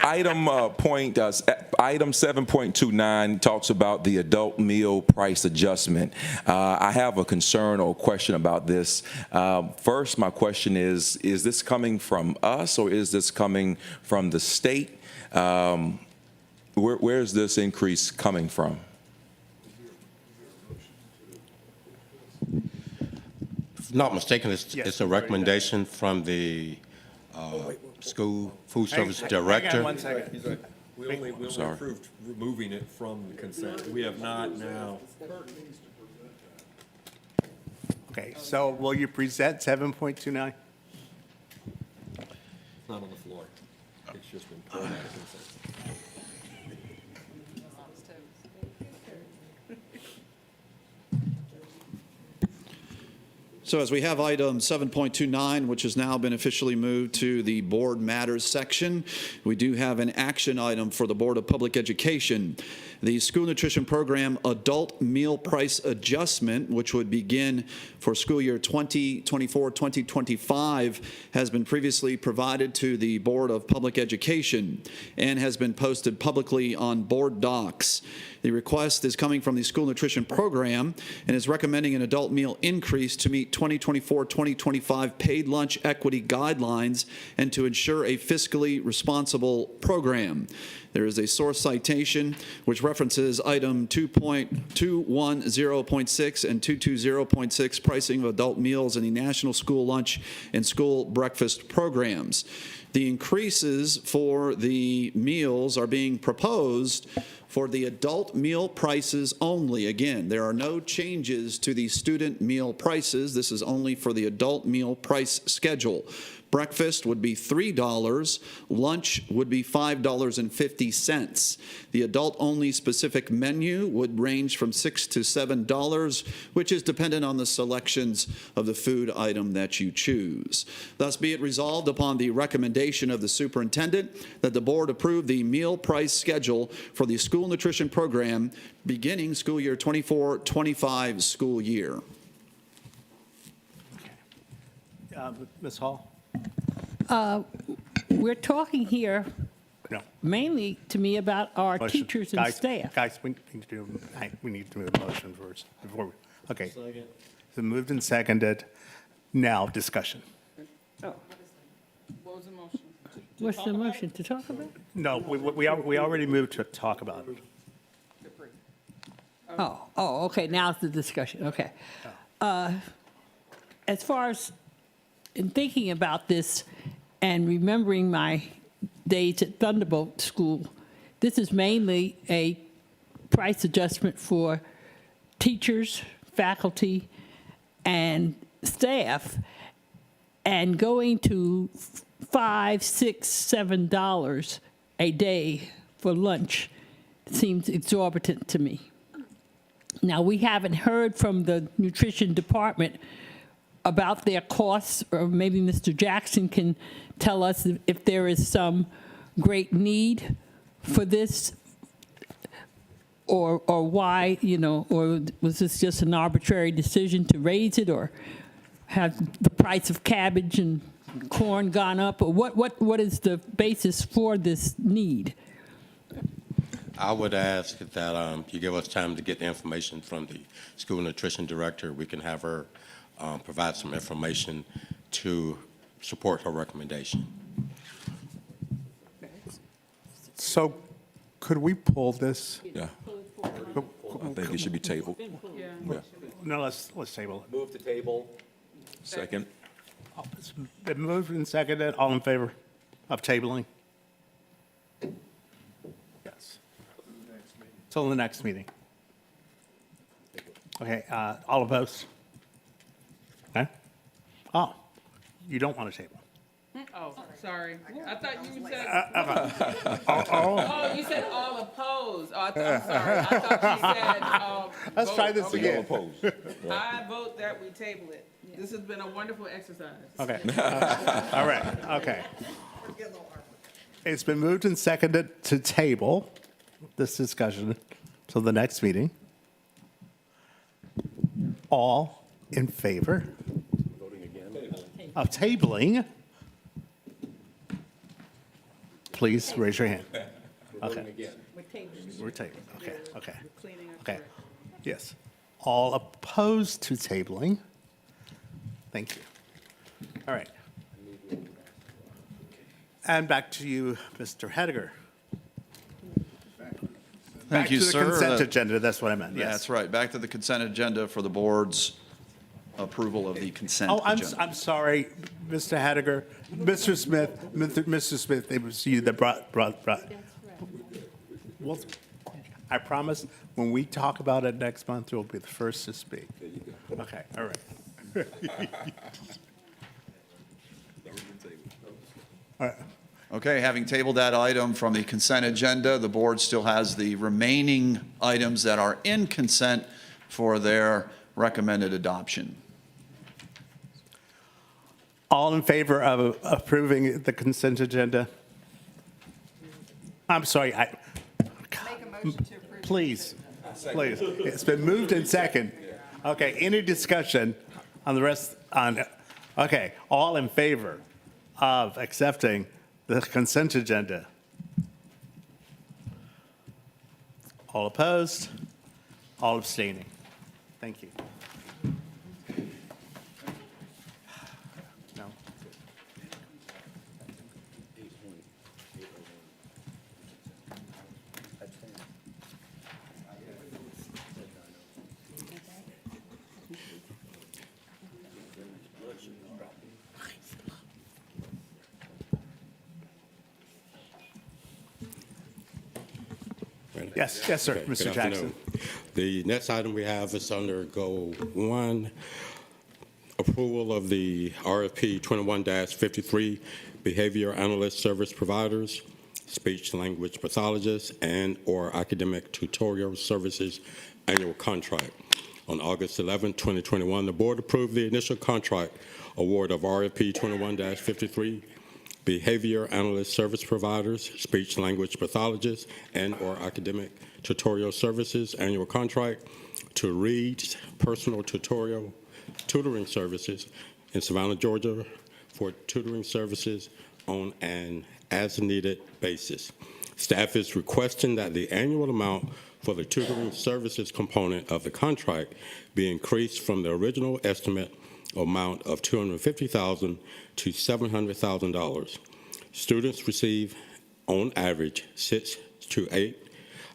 Item 7.29 talks about the adult meal price adjustment. I have a concern or question about this. First, my question is this coming from us or is this coming from the state? Where is this increase coming from? If not mistaken, it's a recommendation from the school food service director. Hang on 1 second. We only approved removing it from the consent. We have not now. Okay, so will you present 7.29? It's not on the floor. It's just been pulled out of consent. So as we have item 7.29, which has now been officially moved to the Board Matters section, we do have an action item for the Board of Public Education. The School Nutrition Program Adult Meal Price Adjustment, which would begin for school year 2024-2025, has been previously provided to the Board of Public Education and has been posted publicly on board docs. The request is coming from the School Nutrition Program and is recommending an adult meal increase to meet 2024-2025 paid lunch equity guidelines and to ensure a fiscally responsible program. There is a source citation which references item 2.210.6 and 220.6 pricing of adult meals in the National School Lunch and School Breakfast programs. The increases for the meals are being proposed for the adult meal prices only. Again, there are no changes to the student meal prices. This is only for the adult meal price schedule. Breakfast would be $3. Lunch would be $5.50. The adult-only specific menu would range from $6 to $7, which is dependent on the selections of the food item that you choose. Thus be it resolved upon the recommendation of the superintendent that the board approve the meal price schedule for the school nutrition program beginning school year 24-25 school year. Ms. Hall? We're talking here No. mainly to me about our Motion. teachers and staff. Guys, we need to do the motion first before we, okay. So moved and seconded. Now, discussion. What was the motion? What's the motion, to talk about? No, we already moved to talk about it. Oh, okay, now it's the discussion, okay. As far as in thinking about this and remembering my days at Thunderbolt School, this is mainly a price adjustment for teachers, faculty, and staff, and going to $5, $6, $7 a day for lunch seems exorbitant to me. Now, we haven't heard from the nutrition department about their costs, or maybe Mr. Jackson can tell us if there is some great need for this, or why, or was this just an arbitrary decision to raise it, or have the price of cabbage and corn gone up, or what is the basis for this need? I would ask that you give us time to get the information from the school nutrition director. We can have her provide some information to support her recommendation. So could we pull this? Yeah. I think it should be tabled. Yeah. No, let's table it. Move to table. Second. It's been moved and seconded. All in favor of tabling? Yes. Till the next meeting. Okay, all opposed? Okay? Oh, you don't want to table. Oh, sorry. I thought you said, Oh, oh, you said all opposed. Oh, I'm sorry. I thought you said, let's try this vote. again. I vote that we table it. This has been a wonderful exercise. Okay. All right, okay. It's been moved and seconded to table this discussion till the next meeting. All in favor of tabling? Please raise your hand. Okay. We're tabling, okay, okay. Okay, yes. All opposed to tabling? Thank you. All right. And back to you, Mr. Hediger. Thank you, sir. Back to the consent agenda, that's what I meant, yes. That's right. Back to the consent agenda for the board's approval of the consent Oh, agenda. I'm sorry, Mr. Hediger, Mr. Smith, it was you that brought. Well, I promise, when we talk about it next month, you'll be the first to speak. Okay, all right. All right. Okay, having tabled that item from the consent agenda, the board still has the remaining items that are in consent for their recommended adoption. All in favor of approving the consent agenda? I'm sorry, please. It's been moved and second. Okay, any discussion on the rest, okay, all in favor of accepting the consent agenda? All opposed? All abstaining? Thank you. No? Yes, sir, Okay, Mr. good Jackson. afternoon. The next item we have is under Goal 1, approval of the RFP 21-53 Behavior Analyst Service Providers, Speech Language Pathologists, and/or Academic Tutorial Services Annual Contract. On August 11, 2021, the board approved the initial contract award of RFP 21-53 Behavior Analyst Service Providers, Speech Language Pathologists, and/or Academic Tutorial Services Annual Contract to Reed's Personal Tutoring Services in Savannah, Georgia for tutoring services on an as-needed basis. Staff is requesting that the annual amount for the tutoring services component of the contract be increased from the original estimate amount of $250,000 to $700,000. Students receive, on average, 6 to 8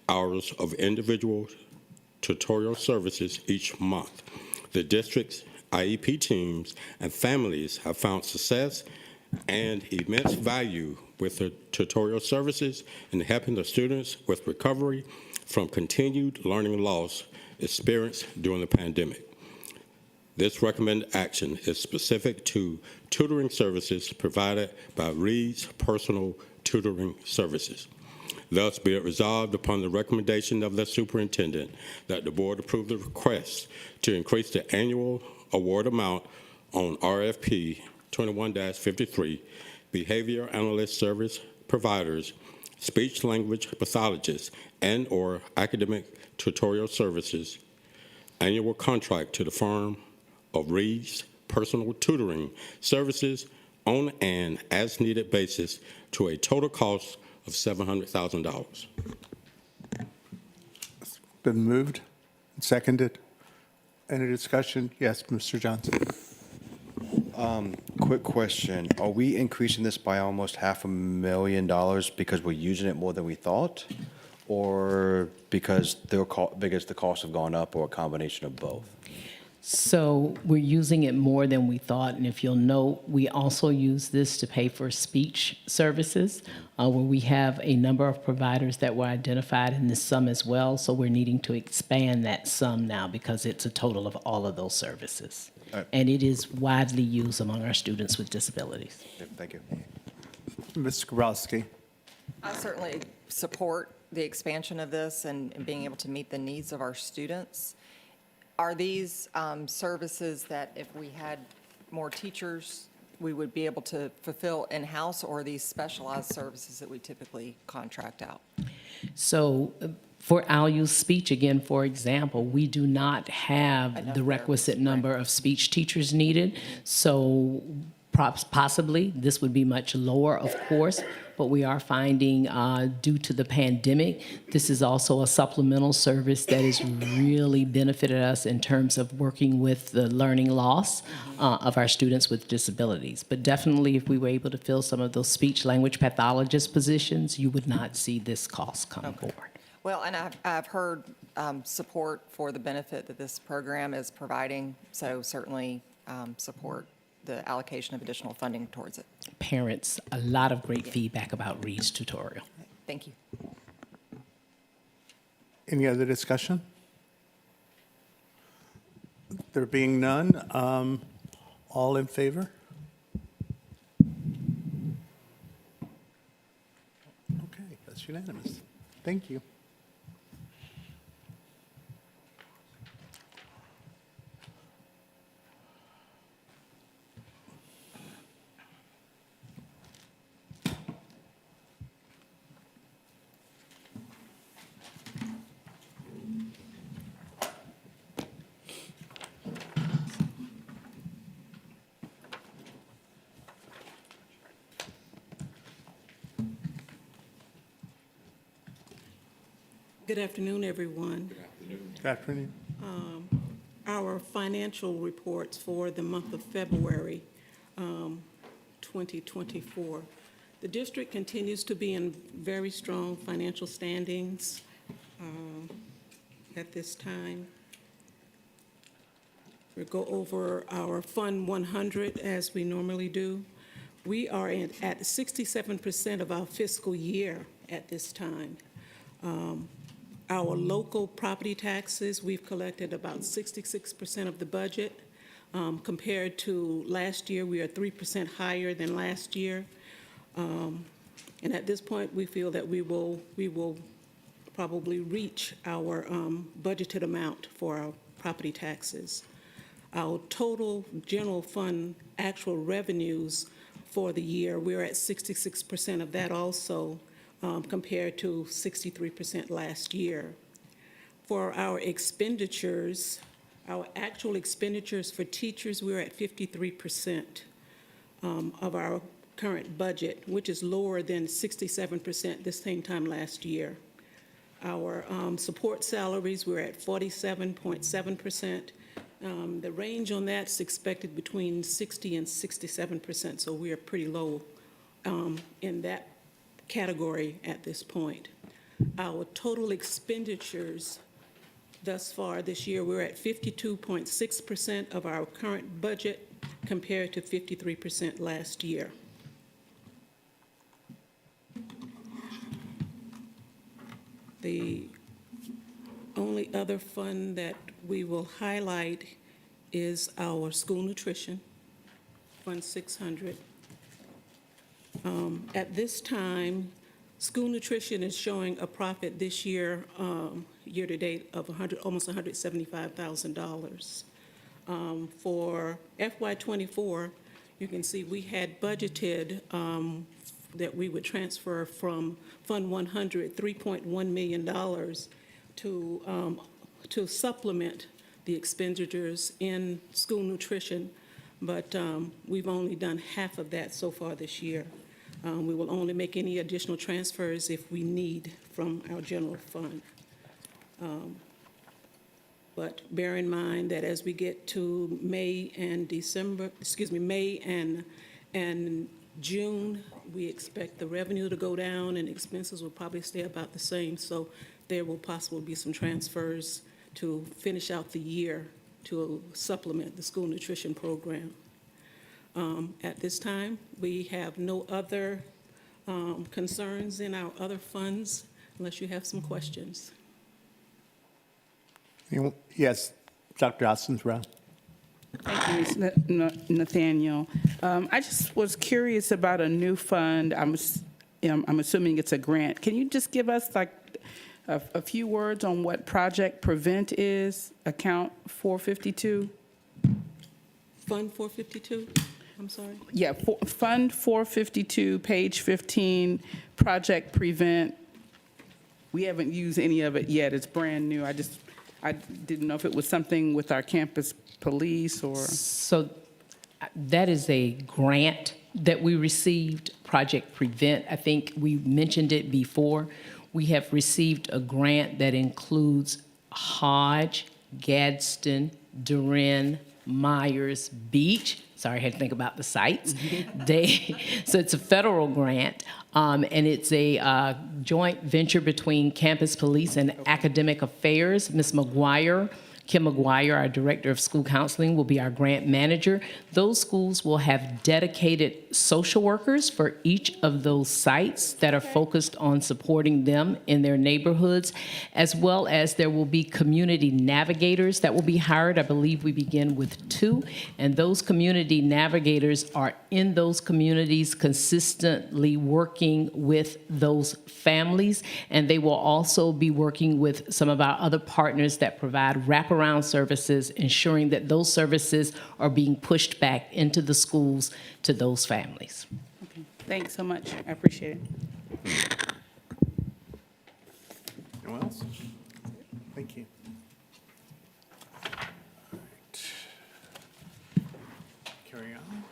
hours of individual tutorial services each month. The district's IEP teams and families have found success and immense value with the tutorial services in helping the students with recovery from continued learning loss experienced during the pandemic. This recommended action is specific to tutoring services provided by Reed's Personal Tutoring Services. Thus, be it resolved upon the recommendation of the superintendent that the board approve the request to increase the annual award amount on RFP 21-53 Behavior Analyst Service Providers, Speech Language Pathologists, and/or Academic Tutorial Services Annual Contract to the firm of Reed's Personal Tutoring Services on an as-needed basis to a total cost of $700,000. Been moved and seconded. Any discussion? Yes, Mr. Johnson. Quick question. Are we increasing this by almost $500,000 because we're using it more than we thought? Or because the costs have gone up, or a combination of both? So we're using it more than we thought, and if you'll note, we also use this to pay for speech services, where we have a number of providers that were identified in this sum as well, so we're needing to expand that sum now because it's a total of all of those services. And it is widely used among our students with disabilities. Thank you. Ms. Skowronski. I certainly support the expansion of this and being able to meet the needs of our students. Are these services that if we had more teachers, we would be able to fulfill in-house, or are these specialized services that we typically contract out? So for I'll use speech again, for example, we do not have the requisite number of speech teachers needed. So possibly this would be much lower, of course, but we are finding due to the pandemic, this is also a supplemental service that has really benefited us in terms of working with the learning loss of our students with disabilities. But definitely if we were able to fill some of those speech language pathologist positions, you would not see this cost come forward. Well, and I've heard support for the benefit that this program is providing, so certainly support the allocation of additional funding towards it. Parents, a lot of great feedback about Reed's tutorial. Thank you. Any other discussion? There being none, all in favor? Okay, that's unanimous. Thank you. Good afternoon, everyone. Good afternoon. Our financial reports for the month of February 2024. The district continues to be in very strong financial standings at this time. We'll go over our Fund 100 as we normally do. We are at 67% of our fiscal year at this time. Our local property taxes, we've collected about 66% of the budget. Compared to last year, we are 3% higher than last year. And at this point, we feel that we will probably reach our budgeted amount for our property taxes. Our total general fund actual revenues for the year, we're at 66% of that also, compared to 63% last year. For our expenditures, our actual expenditures for teachers, we're at 53% of our current budget, which is lower than 67% this same time last year. Our support salaries, we're at 47.7%. The range on that's expected between 60 and 67%, so we are pretty low in that category at this point. Our total expenditures thus far this year, we're at 52.6% of our current budget compared to 53% last year. The only other fund that we will highlight is our school nutrition, Fund 600. At this time, school nutrition is showing a profit this year, year-to-date, of almost $175,000. For FY24, you can see we had budgeted that we would transfer from Fund 100, $3.1 million to supplement the expenditures in school nutrition, but we've only done half of that so far this year. We will only make any additional transfers if we need from our general fund. But bear in mind that as we get to May and June, we expect the revenue to go down and expenses will probably stay about the same. So there will possibly be some transfers to finish out the year to supplement the school nutrition program. At this time, we have no other concerns in our other funds, unless you have some questions. Yes, Dr. Ostensbrown. Thank you, Ms. Nathaniel. I just was curious about a new fund. I'm assuming it's a grant. Can you just give us like a few words on what Project Prevent is, account 452? Fund 452, I'm sorry? Yeah, Fund 452, page 15, Project Prevent. We haven't used any of it yet. It's brand new. I didn't know if it was something with our campus police or. So that is a grant that we received, Project Prevent. I think we mentioned it before. We have received a grant that includes Hodge, Gadsden, Durin, Myers Beach. Sorry, I had to think about the sites. So it's a federal grant, and it's a joint venture between Campus Police and Academic Affairs. Ms. McGuire, Kim McGuire, our Director of School Counseling, will be our grant manager. Those schools will have dedicated social workers for each of those sites that are focused on supporting them in their neighborhoods, as well as there will be community navigators that will be hired. I believe we begin with 2, and those community navigators are in those communities consistently working with those families, and they will also be working with some of our other partners that provide wraparound services, ensuring that those services are being pushed back into the schools to those families. Okay. Thanks so much. I appreciate it. Anyone else? Thank you. All right. Carry on.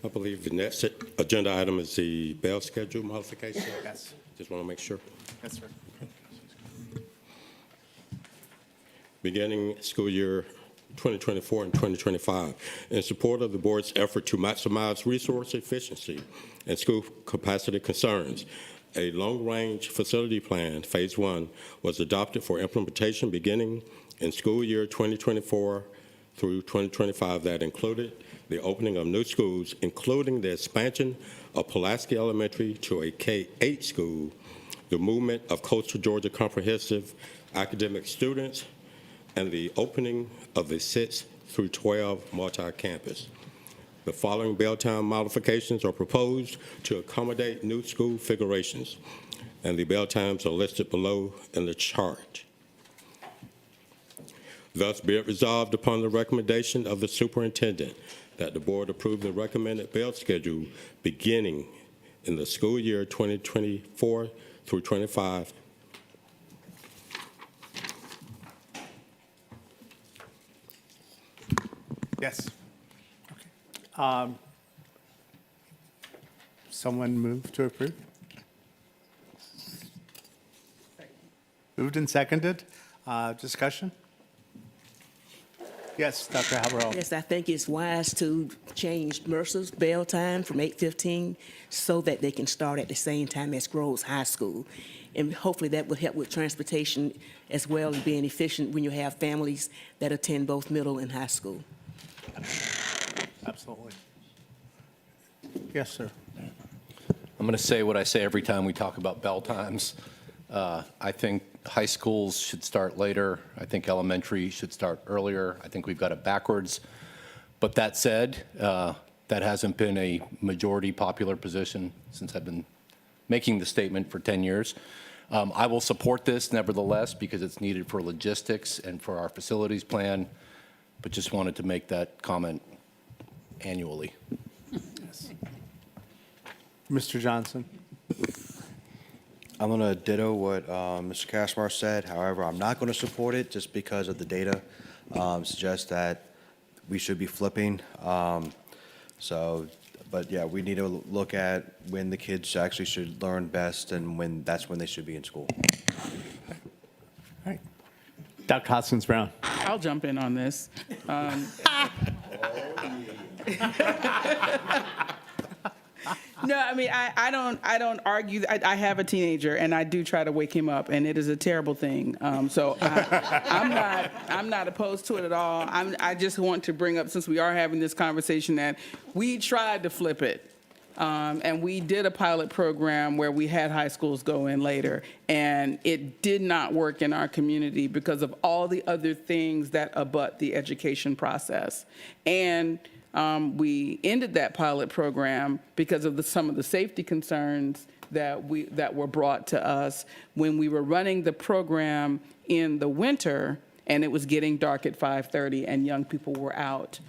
I believe the next agenda item is the bail schedule modification. Yes. Just want to make sure. Yes, sir. Beginning school year 2024 and 2025, in support of the board's effort to maximize resource efficiency and school capacity concerns, a long-range facility plan, Phase 1, was adopted for implementation beginning in school year 2024 through 2025 that included the opening of new schools, including the expansion of Pulaski Elementary to a K-8 school, the movement of Coastal Georgia Comprehensive academic students, and the opening of the 6 through 12 multi-campus. The following bail time modifications are proposed to accommodate new school configurations, and the bail times are listed below in the chart. Thus, be it resolved upon the recommendation of the superintendent that the board approve the recommended bail schedule beginning in the school year 2024 through 25. Yes. Okay. Someone move to approve? Moved and seconded. Discussion? Yes, Dr. Haverhill. Yes, I think it's wise to change Mercer's bail time from 8:15 so that they can start at the same time as Groves High School. And hopefully that will help with transportation as well as being efficient when you have families that attend both middle and high school. Absolutely. Yes, sir. I'm going to say what I say every time we talk about bell times. I think high schools should start later. I think elementary should start earlier. I think we've got it backwards. But that said, that hasn't been a majority popular position since I've been making the statement for 10 years. I will support this nevertheless because it's needed for logistics and for our facilities plan, but just wanted to make that comment annually. Yes. Mr. Johnson. I'm going to ditto what Mr. Kasmar said. However, I'm not going to support it just because of the data suggests that we should be flipping. But yeah, we need to look at when the kids actually should learn best and when that's when they should be in school. All right. Dr. Hoskins Brown. I'll jump in on this. No, I mean, I don't argue. I have a teenager, and I do try to wake him up, and it is a terrible thing. So I'm not opposed to it at all. I just want to bring up, since we are having this conversation, that we tried to flip it. And we did a pilot program where we had high schools go in later, and it did not work in our community because of all the other things that abut the education process. And we ended that pilot program because of some of the safety concerns that were brought to us when we were running the program in the winter, and it was getting dark at 5:30, and young people were out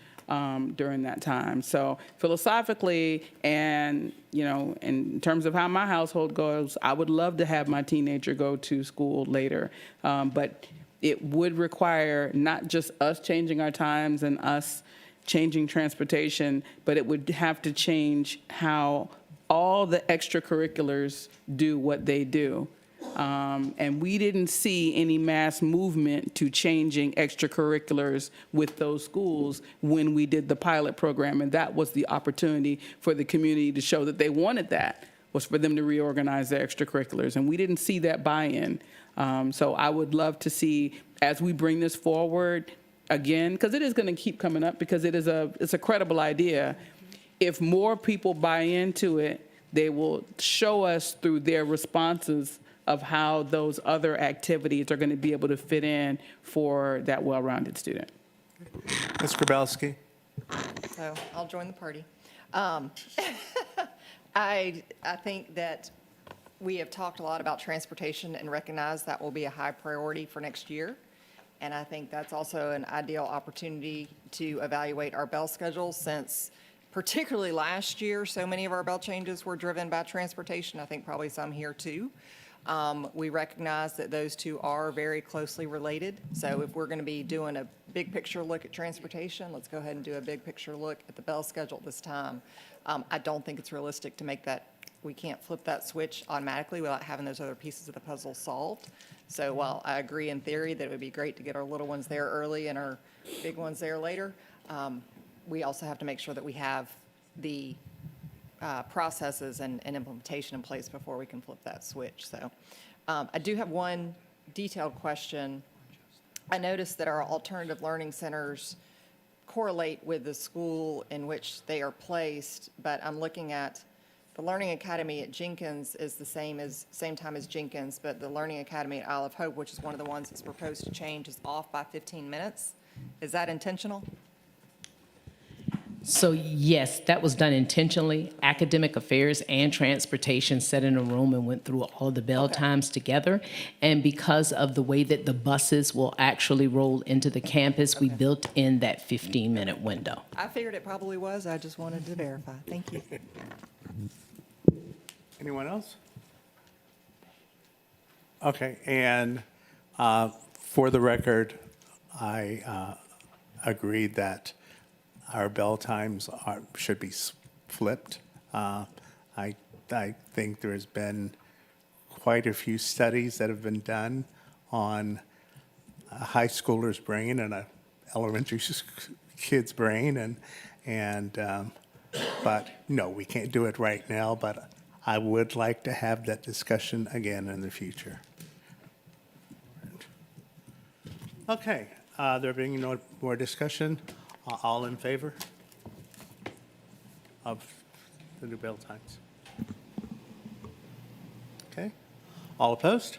during that time. So philosophically, and in terms of how my household goes, I would love to have my teenager go to school later, but it would require not just us changing our times and us changing transportation, but it would have to change how all the extracurriculars do what they do. And we didn't see any mass movement to changing extracurriculars with those schools when we did the pilot program. And that was the opportunity for the community to show that they wanted that, was for them to reorganize their extracurriculars. And we didn't see that buy-in. So I would love to see, as we bring this forward, again, because it is going to keep coming up, because it's a credible idea. If more people buy into it, they will show us through their responses of how those other activities are going to be able to fit in for that well-rounded student. Ms. Grabowski. So I'll join the party. I think that we have talked a lot about transportation and recognize that will be a high priority for next year. And I think that's also an ideal opportunity to evaluate our bell schedules, since particularly last year, so many of our bell changes were driven by transportation. I think probably some here too. We recognize that those two are very closely related. So if we're going to be doing a big picture look at transportation, let's go ahead and do a big picture look at the bell schedule this time. I don't think it's realistic to make that, we can't flip that switch automatically without having those other pieces of the puzzle solved. So while I agree in theory that it would be great to get our little ones there early and our big ones there later, we also have to make sure that we have the processes and implementation in place before we can flip that switch. So I do have one detailed question. I noticed that our alternative learning centers correlate with the school in which they are placed, but I'm looking at the Learning Academy at Jenkins is the same time as Jenkins, but the Learning Academy at Isle of Hope, which is one of the ones that's proposed to change, is off by 15 minutes. Is that intentional? So yes, that was done intentionally. Academic affairs and transportation sat in a room and went through all of the bell times together. And because of the way that the buses will actually roll into the campus, we built in that 15-minute window. I figured it probably was. I just wanted to verify. Thank you. Anyone else? Okay, and for the record, I agree that our bell times should be flipped. I think there's been quite a few studies that have been done on a high schooler's brain and an elementary kid's brain, but no, we can't do it right now, but I would like to have that discussion again in the future. Okay, there being no more discussion, all in favor of the new bell times? Okay, all opposed?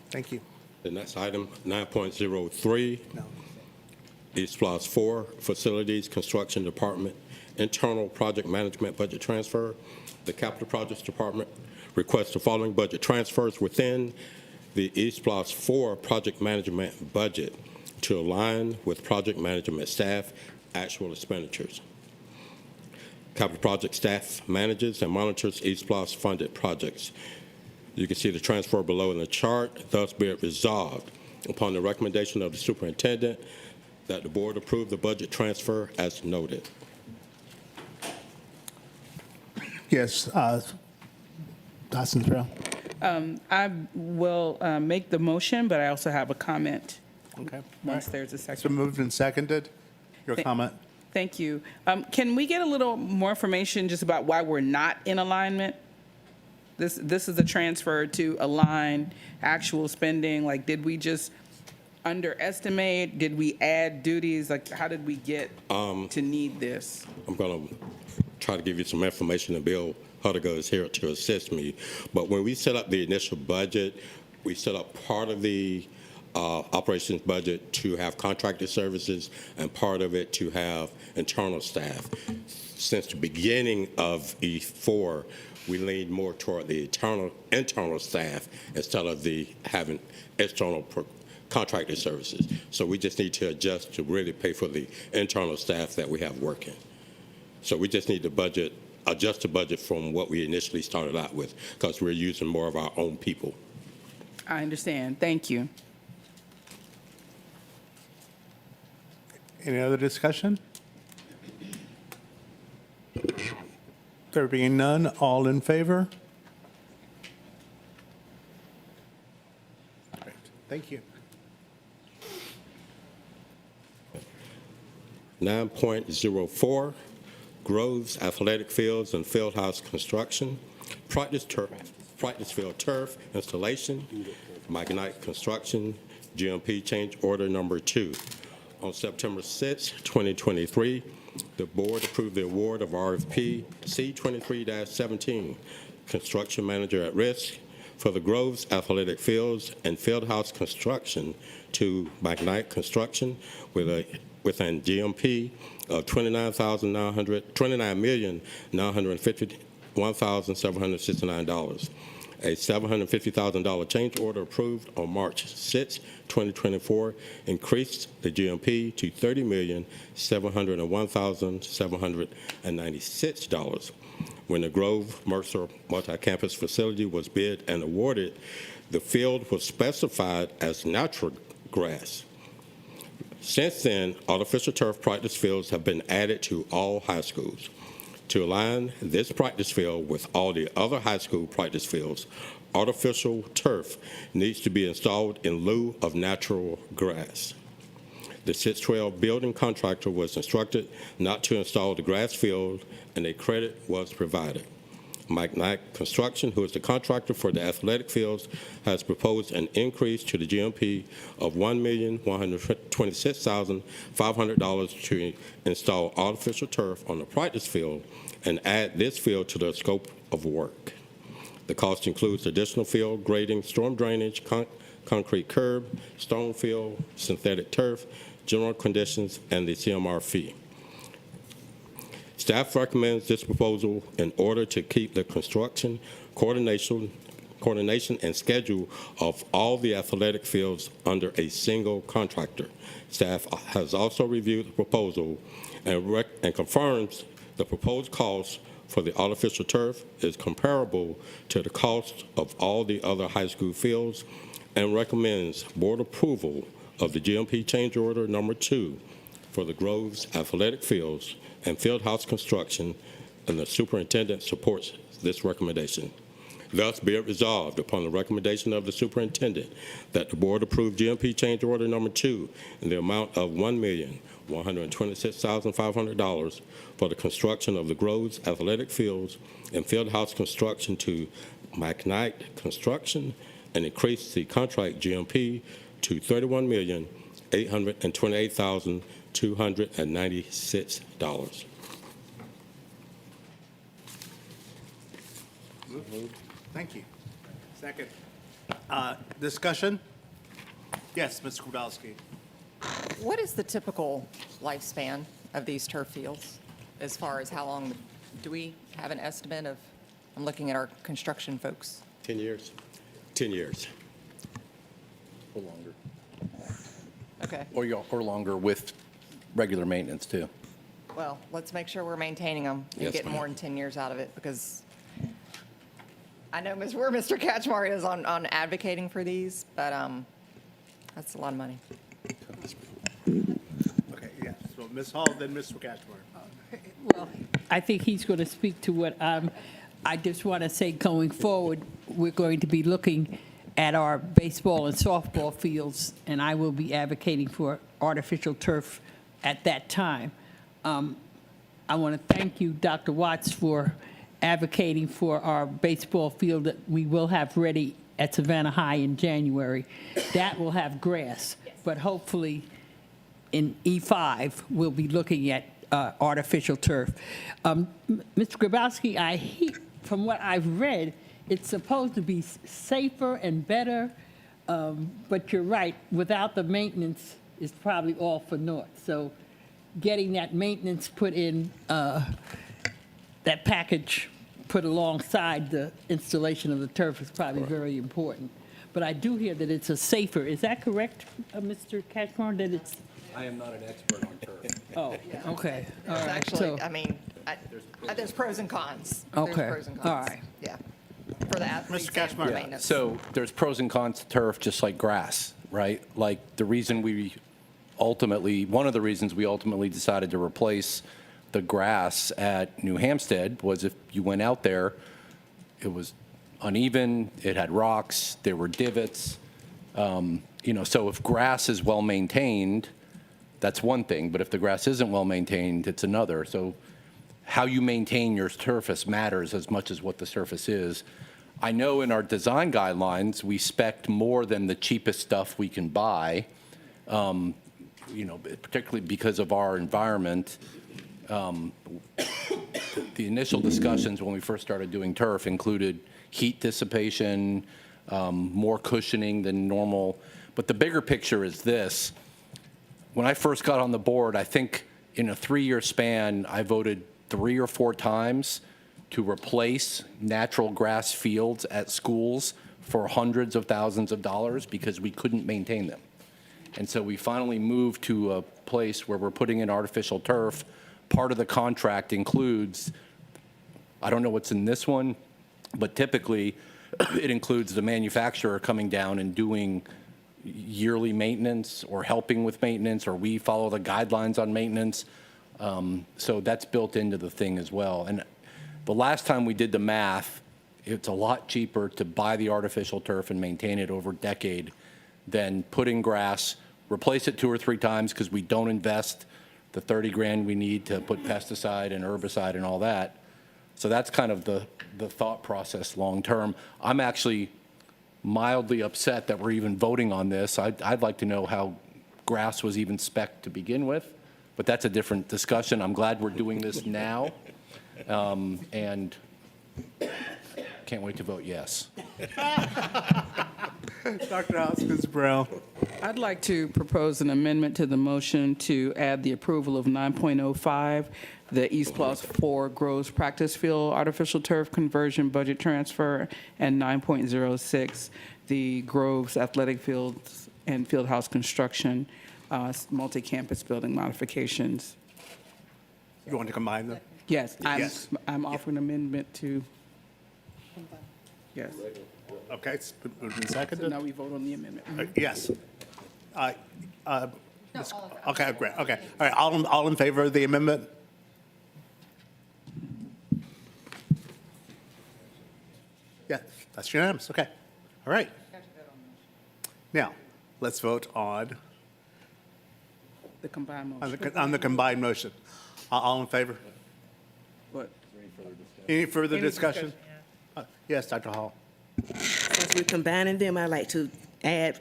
Thank you. The next item, 9.03. No. East Plus 4, Facilities Construction Department, Internal Project Management Budget Transfer. The Capital Projects Department requests the following budget transfers within the East Plus 4 Project Management budget to align with project management staff actual expenditures. Capital Project staff manages and monitors East Plus funded projects. You can see the transfer below in the chart. Thus be it resolved upon the recommendation of the superintendent that the board approve the budget transfer as noted. Dawson's Brown. I will make the motion, but I also have a comment Okay. once there's a So second. moved and seconded. Your comment? Thank you. Can we get a little more information just about why we're not in alignment? This is a transfer to align actual spending. Like, did we just underestimate? Did we add duties? Like, how did we get to need this? I'm going to try to give you some information, and Bill Hudiger is here to assist me. But when we set up the initial budget, we set up part of the operations budget to have contracted services and part of it to have internal staff. Since the beginning of E4, we leaned more toward the internal staff instead of having external contracted services. So we just need to adjust to really pay for the internal staff that we have working. So we just need to adjust the budget from what we initially started out with, because we're using more of our own people. I understand. Thank you. Any other discussion? There being none, all in favor? Great. Thank you. 9.04, Groves Athletic Fields and Fieldhouse Construction, practice field turf installation, Mike Construction, GMP change order number 2. On September 6, 2023, the board approved the award of RFP C23-17, construction manager at risk, for the Groves Athletic Fields and Fieldhouse Construction to McKnight Construction within GMP of $29,951,769. A $750,000 change order approved on March 6, 2024, increased the GMP to $30,701,796. When the Grove Mercer multi-campus facility was bid and awarded, the field was specified as natural grass. Since then, artificial turf practice fields have been added to all high schools. To align this practice field with all the other high school practice fields, artificial turf needs to be installed in lieu of natural grass. The 612 building contractor was instructed not to install the grass field, and a credit was provided. McKnight Construction, who is the contractor for the athletic fields, has proposed an increase to the GMP of $1,126,500 to install artificial turf on the practice field and add this field to the scope of work. The cost includes additional field grading, storm drainage, concrete curb, stone field, synthetic turf, general conditions, and the CMR fee. Staff recommends this proposal in order to keep the construction, coordination, and schedule of all the athletic fields under a single contractor. Staff has also reviewed the proposal and confirms the proposed cost for the artificial turf is comparable to the cost of all the other high school fields, and recommends board approval of the GMP change order number 2 for the Groves Athletic Fields and Fieldhouse Construction, and the superintendent supports this recommendation. Thus, be it resolved upon the recommendation of the superintendent that the board approve GMP change order number 2 in the amount of $1,126,500 for the construction of the Groves Athletic Fields and Fieldhouse Construction to McKnight Construction, and increase the contract GMP to $31,828,296. Thank you. Second. Discussion? Yes, Ms. Kowalski. What is the typical lifespan of these turf fields as far as how long? Do we have an estimate of, I'm looking at our construction folks. 10 years. 10 years. Or longer. Okay. Or longer with regular maintenance, too. Well, let's make sure we're maintaining them and Yes, getting ma'am. more than 10 years out of it, because I know where Mr. Catchmark is on advocating for these, but that's a lot of money. Okay, yes. So Ms. Hall, then Mr. Catchmark. Well, I think he's going to speak to what I'm I just want to say, going forward, we're going to be looking at our baseball and softball fields, and I will be advocating for artificial turf at that time. I want to thank you, Dr. Watts, for advocating for our baseball field that we will have ready at Savannah High in January. That will have grass, but hopefully in E5, we'll be looking at artificial turf. Mr. Grabowski, from what I've read, it's supposed to be safer and better, but you're right, without the maintenance, it's probably all for naught. So getting that maintenance put in, that package put alongside the installation of the turf is probably very important. But I do hear that it's a safer, is that correct, Mr. Cashmore, that it's? I am not an expert on turf. Oh, okay. All It's right. actually, So- I mean, there's pros and cons. Okay. There's pros and cons. All right. Yeah. For the athletes and for maintenance. So there's pros and cons to turf, just like grass, right? Like the reason one of the reasons we ultimately decided to replace the grass at New Hampstead was if you went out there, it was uneven, it had rocks, there were divots. So if grass is well maintained, that's one thing, but if the grass isn't well maintained, it's another. So how you maintain your surface matters as much as what the surface is. I know in our design guidelines, we spec more than the cheapest stuff we can buy, particularly because of our environment. The initial discussions when we first started doing turf included heat dissipation, more cushioning than normal. But the bigger picture is this. When I first got on the board, I think in a 3-year span, I voted 3 or 4 times to replace natural grass fields at schools for hundreds of thousands of dollars because we couldn't maintain them. And so we finally moved to a place where we're putting in artificial turf. Part of the contract includes, I don't know what's in this one, but typically it includes the manufacturer coming down and doing yearly maintenance or helping with maintenance, or we follow the guidelines on maintenance. So that's built into the thing as well. And the last time we did the math, it's a lot cheaper to buy the artificial turf and maintain it over a decade than put in grass, replace it 2 or 3 times because we don't invest the 30 grand we need to put pesticide and herbicide and all that. So that's kind of the thought process long term. I'm actually mildly upset that we're even voting on this. I'd like to know how grass was even spec'd to begin with, but that's a different discussion. I'm glad we're doing this now, and can't wait to vote yes. Dr. Hoskins Brown. I'd like to propose an amendment to the motion to add the approval of 9.05, the East Plus 4 Groves Practice Field Artificial Turf Conversion Budget Transfer, and 9.06, the Groves Athletic Fields and Fieldhouse Construction Multi-Campus Building Modifications. You want to combine them? Yes, Yes. I'm offering amendment to, yes. Okay, it's been So seconded? now we vote on the amendment. Yes. Okay, great, okay. All right, all in favor of the amendment? Yeah, that's unanimous, okay. All right. Now, let's vote on The combined motion. on the combined motion. All in favor? What? Any further Any discussion? discussion? Yes, Dr. Hall. Since we're combining them, I'd like to add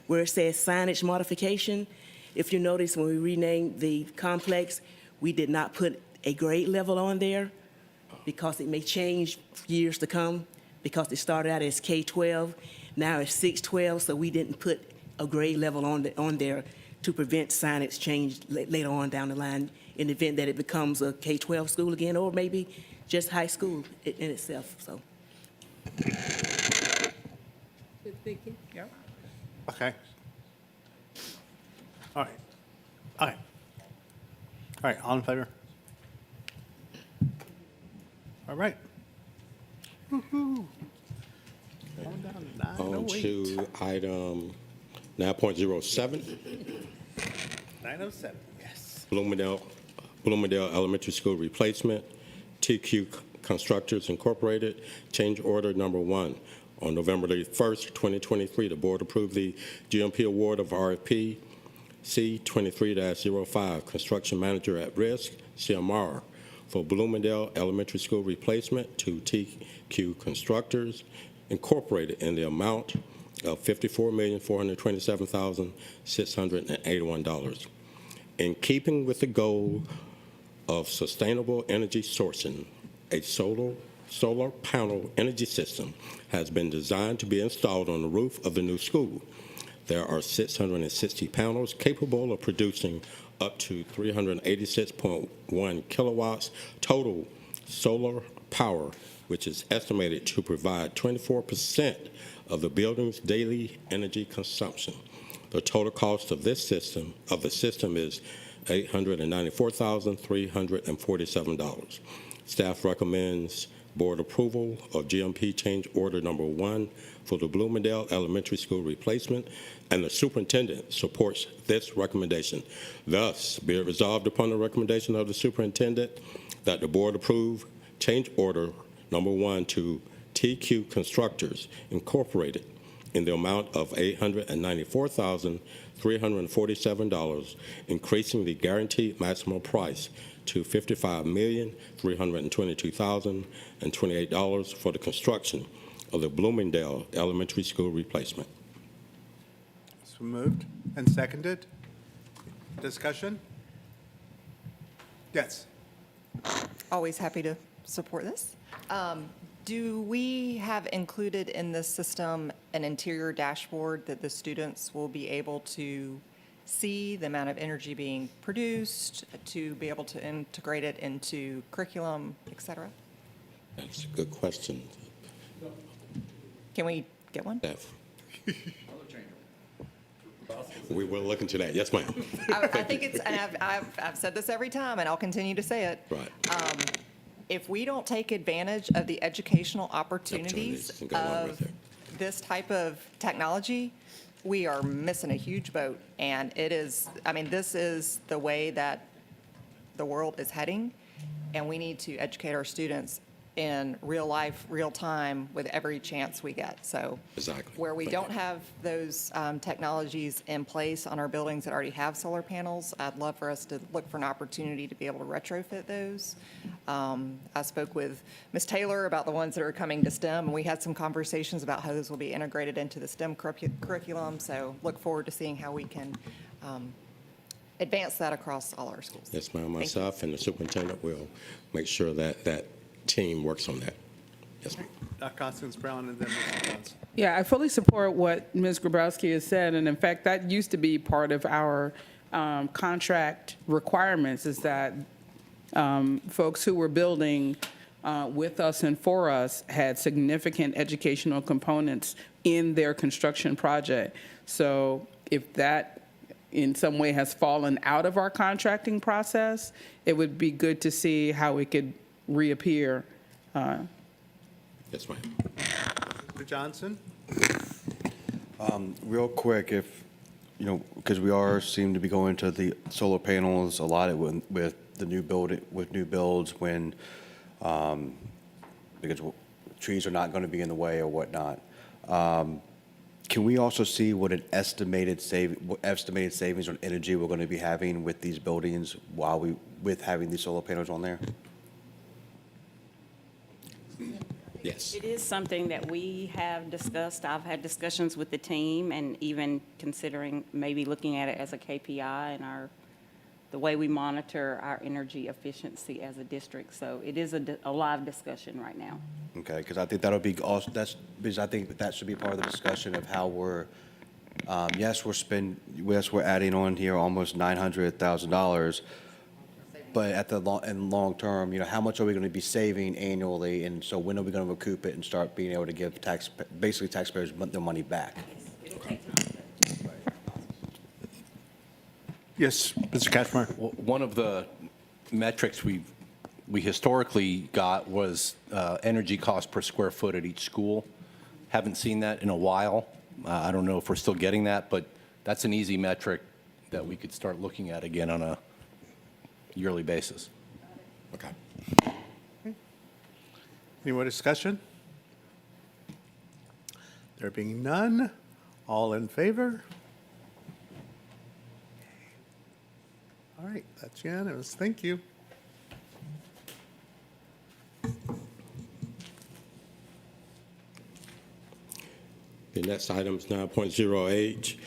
where it says signage modification. If you notice, when we renamed the complex, we did not put a grade level on there because it may change years to come, because it started out as K-12, now it's 6-12, so we didn't put a grade level on there to prevent signage change later on down the line in the event that it becomes a K-12 school again, or maybe just high school in itself, so. Yep. Okay. All right. All right. All right, all in favor? All right. Woo-hoo. On to item 9.07, 907, yes. Bloomingdale Elementary School replacement, TQ Constructors Incorporated, change order number 1. On November the 1st, 2023, the board approved the GMP award of RFP C23-05, Construction Manager at Risk, CMR, for Bloomingdale Elementary School replacement to TQ Constructors Incorporated in the amount of $54,427,681. In keeping with the goal of sustainable energy sourcing, a solar panel energy system has been designed to be installed on the roof of the new school. There are 660 panels capable of producing up to 386.1 kilowatts total solar power, which is estimated to provide 24% of the building's daily energy consumption. The total cost of the system is $894,347. Staff recommends board approval of GMP change order number 1 for the Bloomingdale Elementary School replacement, and the superintendent supports this recommendation. Thus, be it resolved upon the recommendation of the superintendent that the board approve change order number 1 to TQ Constructors Incorporated in the amount of $894,347, increasing the guaranteed maximum price to $55,322,028 for the construction of the Bloomingdale Elementary School replacement. So moved and seconded. Discussion? Yes. Always happy to support this. Do we have included in this system an interior dashboard that the students will be able to see the amount of energy being produced, to be able to integrate it into curriculum, et cetera? That's a good question. Can we get one? Steph. We will look into that. Yes, ma'am. I think it's, and I've said this every time, and I'll continue to say it. Right. If we don't take advantage of the educational opportunities and go along with of it. this type of technology, we are missing a huge boat. And it is, I mean, this is the way that the world is heading, and we need to educate our students in real life, real time, with every chance we get. So Exactly. where we don't have those technologies in place on our buildings that already have solar panels, I'd love for us to look for an opportunity to be able to retrofit those. I spoke with Ms. Taylor about the ones that are coming to STEM, and we had some conversations about how those will be integrated into the STEM curriculum. So look forward to seeing how we can advance that across all our schools. Yes, ma'am. Thank you. Myself and the superintendent will make sure that that team works on that. Yes, ma'am. Constance Brown and then Mr. Johnson. Yeah, I fully support what Ms. Grabowski has said, and in fact, that used to be part of our contract requirements, is that folks who were building with us and for us had significant educational components in their construction project. So if that in some way has fallen out of our contracting process, it would be good to see how it could reappear. Yes, ma'am. Mr. Johnson? Real quick, if, because we seem to be going to the solar panels a lot with the new builds when, because trees are not going to be in the way or whatnot. Can we also see what an estimated savings on energy we're going to be having with these buildings with having these solar panels on there? Yes. It is something that we have discussed. I've had discussions with the team and even considering maybe looking at it as a KPI in the way we monitor our energy efficiency as a district. So it is a live discussion right now. Okay, because I think that'll be also, because I think that should be part of the discussion of how we're adding on here almost $900,000. But in long term, how much are we going to be saving annually? And so when are we going to recoup it and start being able to give taxpayers their money back? Yes, Mr. Cashmore. One of the metrics we historically got was energy cost per square foot at each school. Haven't seen that in a while. I don't know if we're still getting that, but that's an easy metric that we could start looking at again on a yearly basis. Okay. Any more discussion? There being none, all in favor? All right, that's unanimous. Thank you. The next item is 9.08,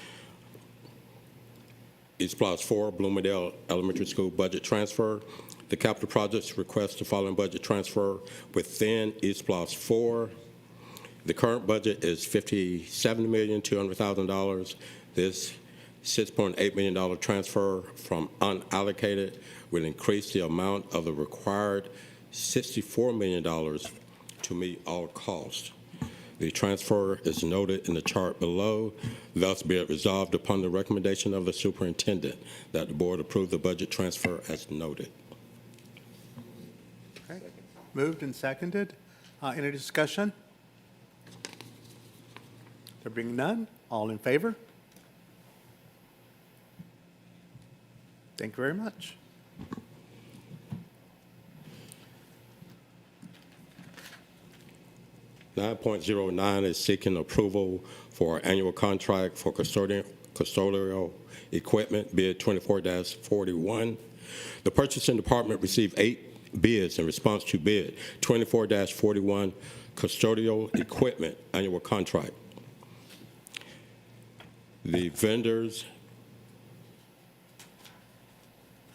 East Plaza 4, Bloomingdale Elementary School budget transfer. The capital projects request the following budget transfer within East Plaza 4. The current budget is $57,200,000. This $6.8 million transfer from unallocated will increase the amount of the required $64 million to meet all costs. The transfer is noted in the chart below. Thus, be it resolved upon the recommendation of the superintendent that the board approve the budget transfer as noted. Okay. Moved and seconded. Any discussion? There being none, all in favor? Thank you very much. 9.09 is seeking approval for annual contract for custodial equipment, bid 24-41. The purchasing department received 8 bids in response to bid 24-41 custodial equipment annual contract. The vendors'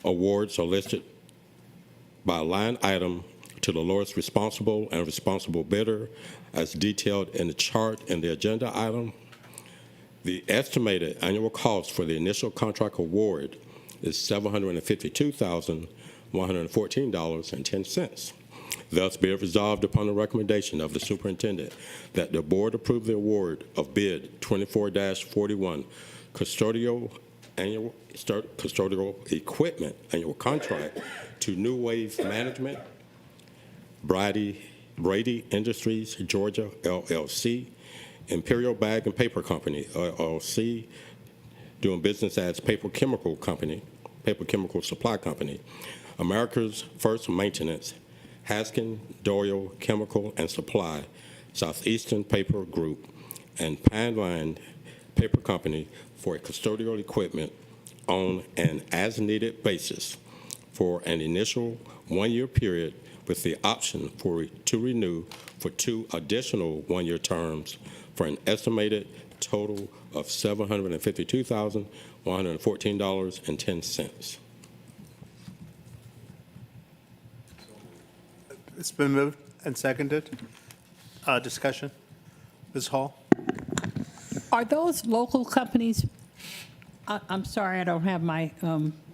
awards are listed by line item to the lowest responsible and responsible bidder as detailed in the chart in the agenda item. The estimated annual cost for the initial contract award is $752,114.10. Thus, be it resolved upon the recommendation of the superintendent that the board approve the award of bid 24-41 custodial equipment annual contract to New Wave Management, Brady Industries, Georgia, LLC, Imperial Bag and Paper Company, LLC, doing business as Paper Chemical Supply Company, America's First Maintenance, Haskin Doyle Chemical and Supply, Southeastern Paper Group, and Panline Paper Company for custodial equipment on an as-needed basis for an initial one-year period with the option to renew for 2 additional one-year terms for an estimated total of $752,114.10. It's been moved and seconded. Discussion. Ms. Hall? Are those local companies? I'm sorry, I don't have my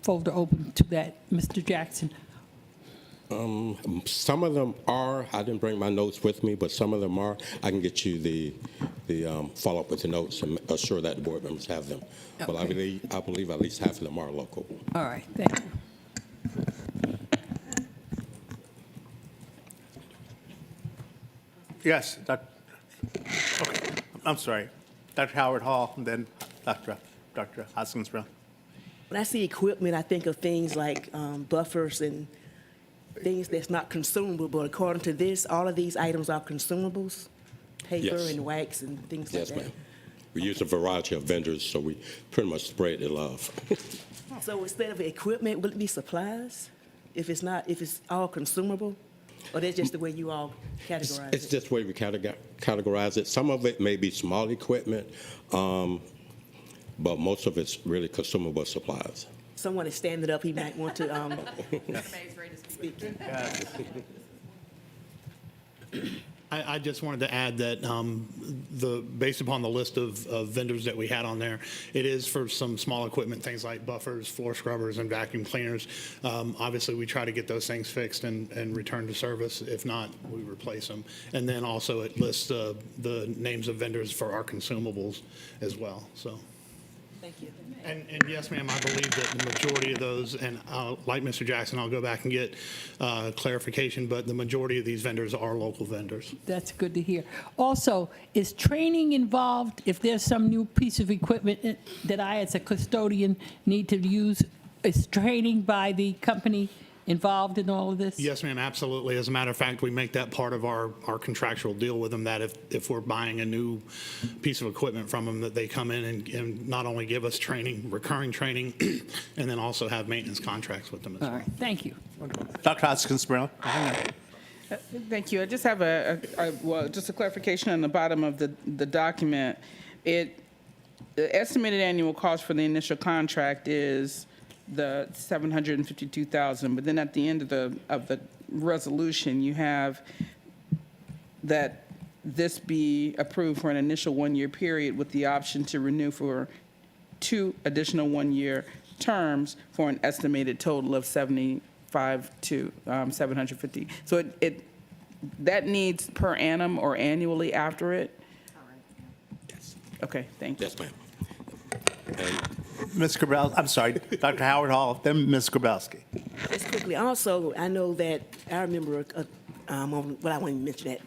folder open to that, Mr. Jackson. Some of them are. I didn't bring my notes with me, but some of them are. I can get you the follow-up with the notes and assure that the board members have them. Okay. But I believe at least half of them are local. All right, thank you. Yes, okay. I'm sorry. Dr. Howard Hall, and then Dr. Hoskins Brown. When I see equipment, I think of things like buffers and things that's not consumable, but according to this, all of these items are consumables, paper and wax and things like that. Yes, ma'am. We use a variety of vendors, so we pretty much spread the love. So instead of equipment, will it be supplies? If it's all consumable? Or that's just the way you all categorize it? It's just the way we categorize it. Some of it may be small equipment, but most of it's really consumable supplies. Someone is standing up. He might want to speak. I just wanted to add that based upon the list of vendors that we had on there, it is for some small equipment, things like buffers, floor scrubbers, and vacuum cleaners. Obviously, we try to get those things fixed and returned to service. If not, we replace them. And then also it lists the names of vendors for our consumables as well. So. Thank you. And yes, ma'am, I believe that the majority of those, and like Mr. Jackson, I'll go back and get clarification, but the majority of these vendors are local vendors. That's good to hear. Also, is training involved if there's some new piece of equipment that I, as a custodian, need to use? Is training by the company involved in all of this? Yes, ma'am, absolutely. As a matter of fact, we make that part of our contractual deal with them, that if we're buying a new piece of equipment from them, that they come in and not only give us training, recurring training, and then also have maintenance contracts with them as well. All right, thank you. Dr. Hoskins Brown? Thank you. I just have just a clarification on the bottom of the document. The estimated annual cost for the initial contract is the $752,000, but then at the end of the resolution, you have that this be approved for an initial 1-year period with the option to renew for 2 additional 1-year terms for an estimated total of $75 to $750. So that needs per annum or annually after it? Yes. Okay, thank you. Yes, ma'am. Ms. Grabowski, I'm sorry, Dr. Howard Hall, then Ms. Grabowski. Just quickly, also, I know that I remember, what I want to mention that,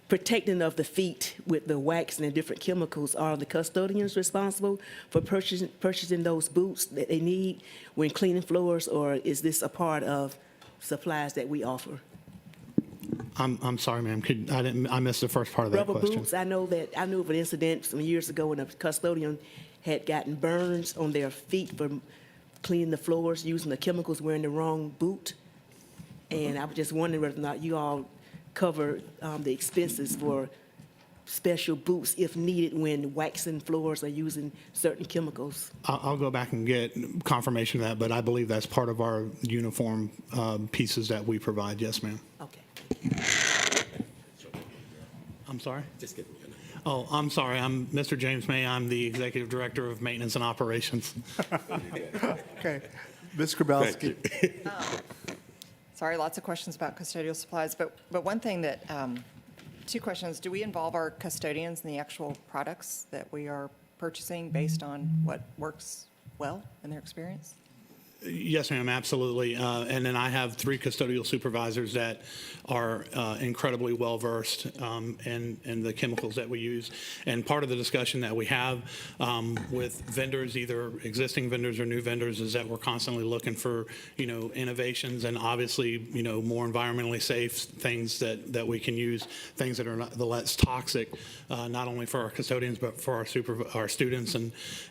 protecting of the feet with the wax and the different chemicals, are the custodians responsible for purchasing those boots that they need when cleaning floors, or is this a part of supplies that we offer? I'm sorry, ma'am. I missed the first part of that Rubber question. boots, I know of an incident some years ago when a custodian had gotten burns on their feet for cleaning the floors using the chemicals, wearing the wrong boot. And I was just wondering whether or not you all cover the expenses for special boots if needed when waxing floors or using certain chemicals. I'll go back and get confirmation of that, but I believe that's part of our uniform pieces that we provide. Yes, ma'am. Okay. I'm sorry? Just kidding. Oh, I'm sorry. I'm Mr. James May. I'm the Executive Director of Maintenance and Operations. Okay. Ms. Grabowski. Sorry, lots of questions about custodial supplies, but one thing that, 2 questions. Do we involve our custodians in the actual products that we are purchasing based on what works well in their experience? Yes, ma'am, absolutely. And then I have 3 custodial supervisors that are incredibly well-versed in the chemicals that we use. And part of the discussion that we have with vendors, either existing vendors or new vendors, is that we're constantly looking for, innovations and obviously, more environmentally safe things that we can use, things that are the less toxic, not only for our custodians, but for our students.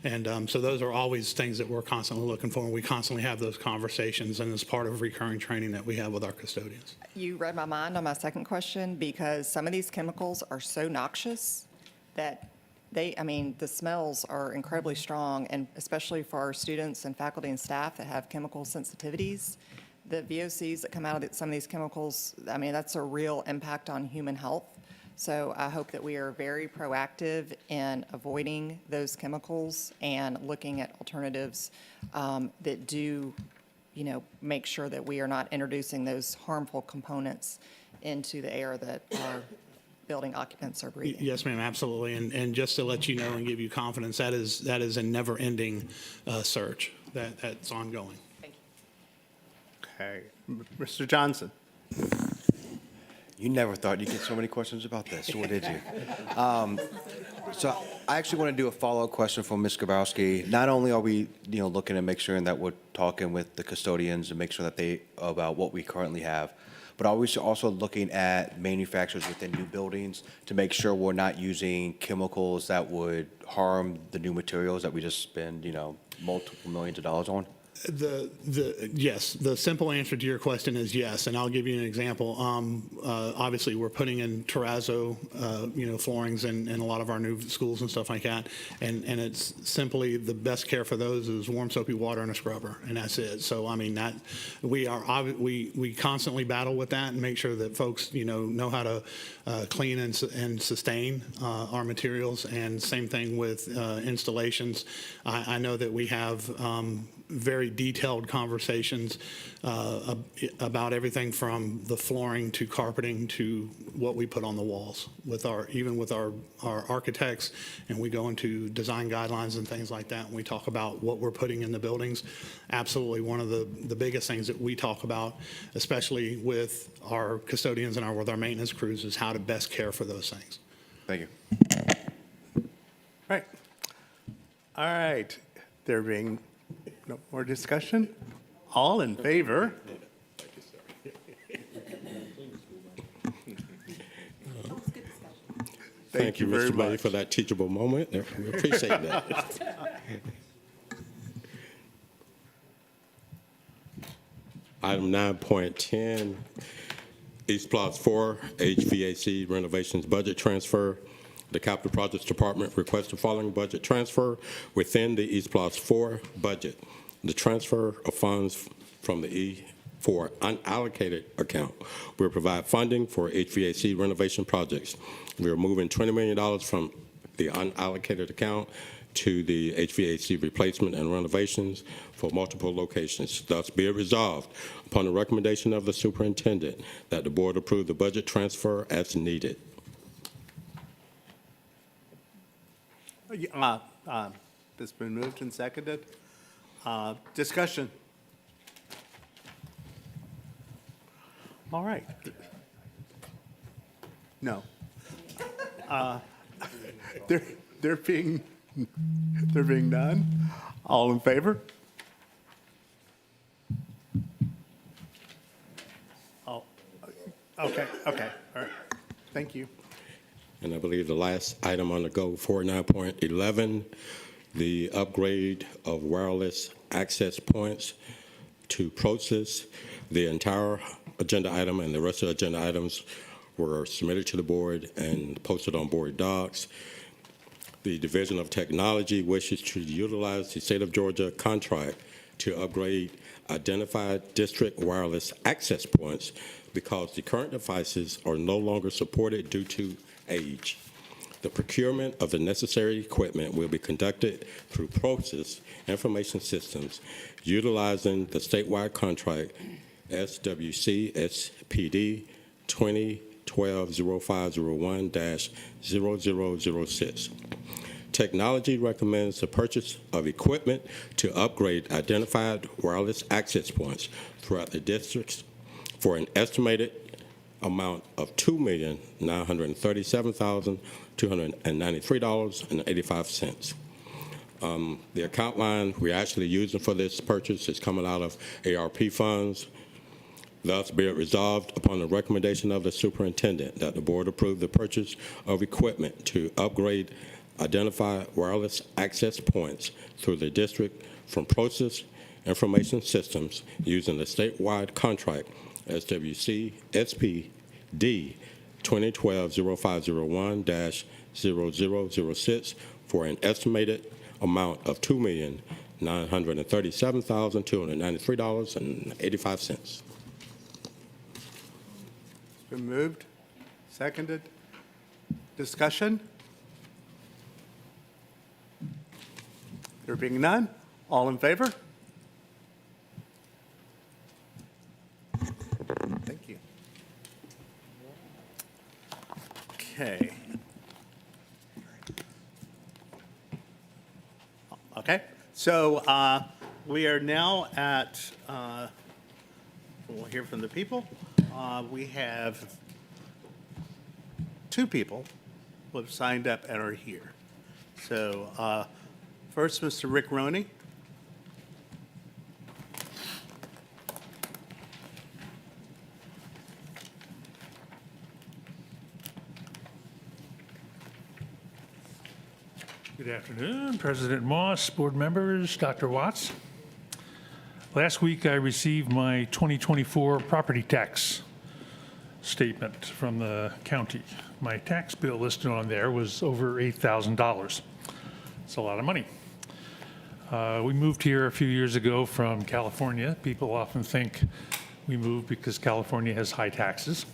And so those are always things that we're constantly looking for, and we constantly have those conversations, and it's part of recurring training that we have with our custodians. You read my mind on my second question, because some of these chemicals are so noxious that the smells are incredibly strong, and especially for our students and faculty and staff that have chemical sensitivities, the VOCs that come out of some of these chemicals, that's a real impact on human health. So I hope that we are very proactive in avoiding those chemicals and looking at alternatives that do, make sure that we are not introducing those harmful components into the air that our building occupants are breathing. Yes, ma'am, absolutely. And just to let you know and give you confidence, that is a never-ending search that's ongoing. Thank you. Okay. Mr. Johnson. You never thought you'd get so many questions about this, or did you? So I actually want to do a follow-up question for Ms. Grabowski. Not only are we, looking to make sure that we're talking with the custodians and make sure that about what we currently have, but are we also looking at manufacturers within new buildings to make sure we're not using chemicals that would harm the new materials that we just spend, multiple millions of dollars on? Yes, the simple answer to your question is yes, and I'll give you an example. Obviously, we're putting in terrazzo, floorings in a lot of our new schools and stuff like that, and it's simply the best care for those is warm soapy water and a scrubber, and that's it. So that we constantly battle with that and make sure that folks know how to clean and sustain our materials, and same thing with installations. I know that we have very detailed conversations about everything from the flooring to carpeting to what we put on the walls even with our architects, and we go into design guidelines and things like that, and we talk about what we're putting in the buildings. Absolutely, one of the biggest things that we talk about, especially with our custodians and with our maintenance crews, is how to best care for those things. Thank you. All right. There being no more discussion? All in favor? Thank you very Mr. Mayor, much. for that teachable moment. We appreciate that. Item 9.10, East Plaza 4, HVAC renovations budget transfer. The Capital Projects Department requests the following budget transfer within the East Plaza 4 budget. The transfer of funds from the E4 unallocated account will provide funding for HVAC renovation projects. We are moving $20 million from the unallocated account to the HVAC replacement and renovations for multiple locations. Thus be it resolved, upon the recommendation of the superintendent, that the board approve the budget transfer as needed. It's been moved and seconded. Discussion. All right. No. There being none. All in favor? Oh, okay, all right. Thank you. And I believe the last item on the go for 9.11, the upgrade of wireless access points to process. The entire agenda item and the rest of the agenda items were submitted to the board and posted on board docs. The Division of Technology wishes to utilize the State of Georgia contract to upgrade identified district wireless access points because the current devices are no longer supported due to age. The procurement of the necessary equipment will be conducted through Process Information Systems utilizing the statewide contract SWC SPD 2012-0501-0006. Technology recommends the purchase of equipment to upgrade identified wireless access points throughout the districts for an estimated amount of $2,937,293.85. The account line we're actually using for this purchase is coming out of ARP funds. Thus, be it resolved upon the recommendation of the superintendent that the board approve the purchase of equipment to upgrade identified wireless access points through the district from Process Information Systems using the statewide contract SWC SPD 2012-0501-0006 for an estimated amount of $2,937,293.85. Been moved, seconded. Discussion? There being none, all in favor? Thank you. Okay. Okay, so we are now at, we'll hear from the people. We have two people who have signed up and are here. So first, Mr. Rick Roney. Good afternoon, President Moss, board members, Dr. Watts. Last week, I received my 2024 property tax statement from the county. My tax bill listed on there was over $8,000. It's a lot of money. We moved here a few years ago from California. People often think we moved because California has high taxes.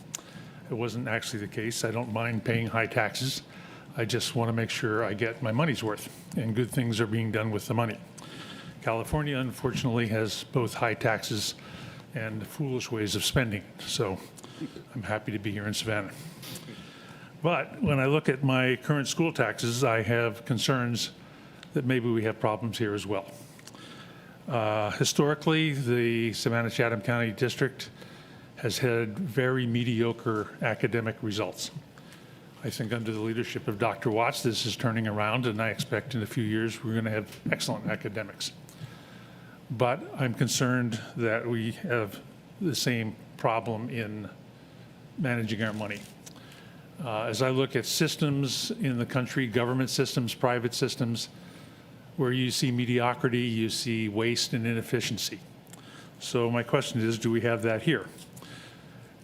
It wasn't actually the case. I don't mind paying high taxes. I just want to make sure I get my money's worth and good things are being done with the money. California, unfortunately, has both high taxes and foolish ways of spending. So I'm happy to be here in Savannah. But when I look at my current school taxes, I have concerns that maybe we have problems here as well. Historically, the Savannah-Chatham County District has had very mediocre academic results. I think under the leadership of Dr. Watts, this is turning around, and I expect in a few years we're going to have excellent academics. But I'm concerned that we have the same problem in managing our money. As I look at systems in the country, government systems, private systems, where you see mediocrity, you see waste and inefficiency. So my question is, do we have that here?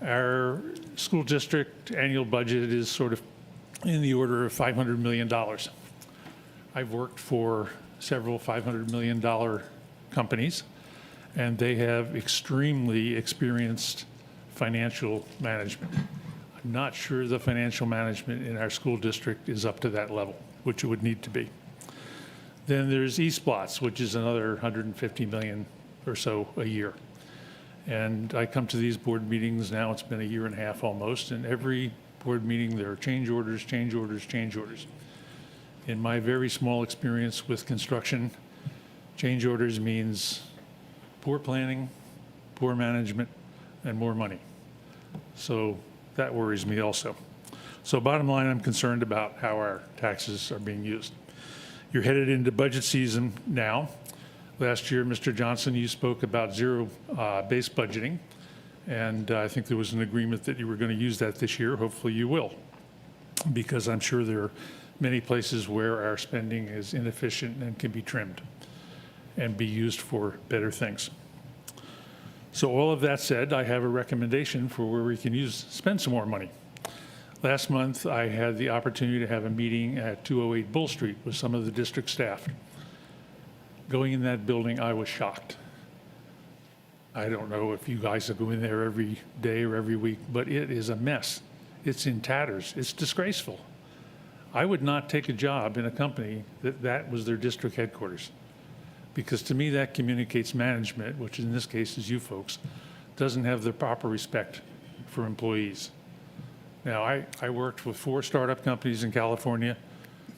Our school district annual budget is sort of in the order of $500 million. I've worked for several $500 million companies, and they have extremely experienced financial management. I'm not sure the financial management in our school district is up to that level, which it would need to be. Then there's eSplots, which is another 150 million or so a year. And I come to these board meetings now, it's been a year and a half almost, and every board meeting there are change orders, change orders, change orders. In my very small experience with construction, change orders means poor planning, poor management, and more money. So that worries me also. So bottom line, I'm concerned about how our taxes are being used. You're headed into budget season now. Last year, Mr. Johnson, you spoke about zero-based budgeting, and I think there was an agreement that you were going to use that this year. Hopefully you will, because I'm sure there are many places where our spending is inefficient and can be trimmed and be used for better things. So all of that said, I have a recommendation for where we can spend some more money. Last month, I had the opportunity to have a meeting at 208 Bull Street with some of the district staff. Going in that building, I was shocked. I don't know if you guys go in there every day or every week, but it is a mess. It's in tatters. It's disgraceful. I would not take a job in a company that was their district headquarters, because to me that communicates management, which in this case is you folks, doesn't have the proper respect for employees. Now, I worked with 4 startup companies in California.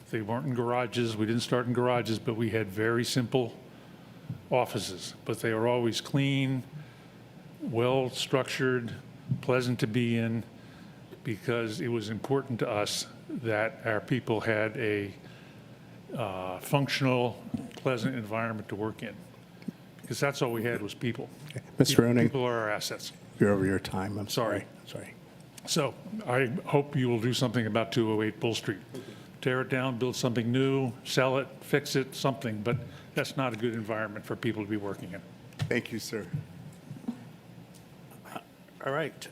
They weren't in garages. We didn't start in garages, but we had very simple offices. But they were always clean, well-structured, pleasant to be in, because it was important to us that our people had a functional, pleasant environment to work in. Because that's all we had was people. Mr. Roning. People are our assets. You're over your time. I'm Sorry. Sorry. So I hope you will do something about 208 Bull Street. Tear it down, build something new, sell it, fix it, something, but that's not a good environment for people to be working in. Thank you, sir. All right.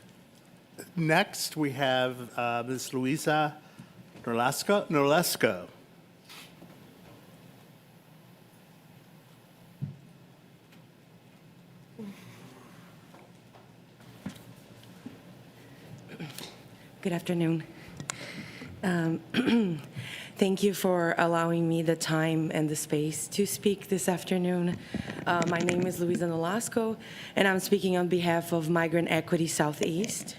Next, we have Ms. Luisa Nolasco. Good afternoon. Thank you for allowing me the time and the space to speak this afternoon. My name is Luisa Nolasco, and I'm speaking on behalf of Migrant Equity Southeast.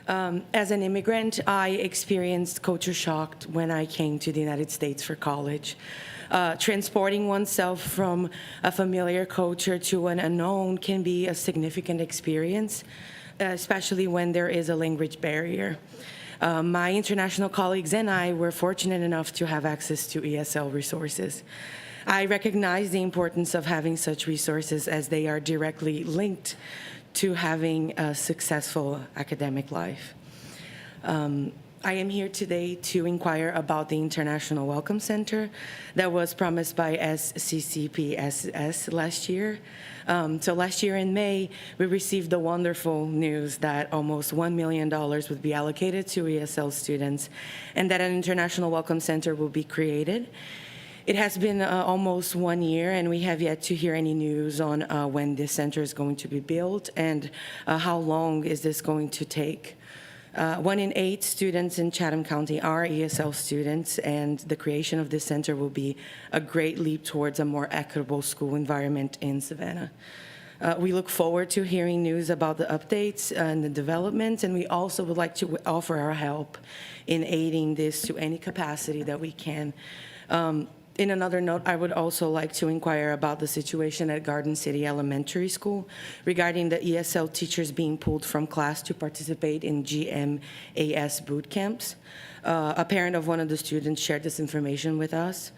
As an immigrant, I experienced culture shock when I came to the United States for college. Transporting oneself from a familiar culture to an unknown can be a significant experience, especially when there is a language barrier. My international colleagues and I were fortunate enough to have access to ESL resources. I recognize the importance of having such resources, as they are directly linked to having a successful academic life. I am here today to inquire about the International Welcome Center that was promised by SCCPSS last year. So last year in May, we received the wonderful news that almost $1 million would be allocated to ESL students, and that an International Welcome Center will be created. It has been almost 1 year, and we have yet to hear any news on when this center is going to be built and how long is this going to take. 1 in 8 students in Chatham County are ESL students, and the creation of this center will be a great leap towards a more equitable school environment in Savannah. We look forward to hearing news about the updates and the developments, and we also would like to offer our help in aiding this to any capacity that we can. In another note, I would also like to inquire about the situation at Garden City Elementary School regarding the ESL teachers being pulled from class to participate in GMAS boot camps. A parent of one of the students shared this information with us.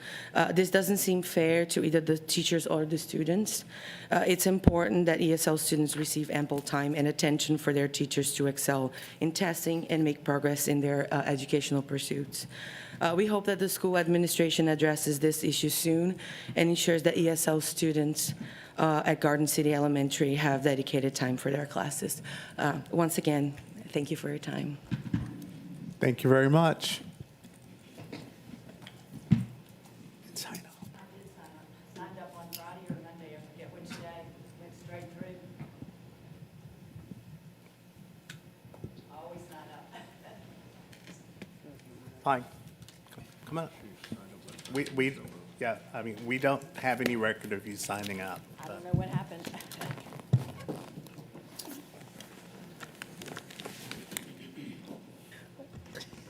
This doesn't seem fair to either the teachers or the students. It's important that ESL students receive ample time and attention for their teachers to excel in testing and make progress in their educational pursuits. We hope that the school administration addresses this issue soon and ensures that ESL students at Garden City Elementary have dedicated time for their classes. Once again, thank you for your time. Thank you very much. Signed up on Friday or Monday, I forget which day, went straight through. I always sign up. Fine. Come on. We don't have any record of you signing up. I don't know what happened.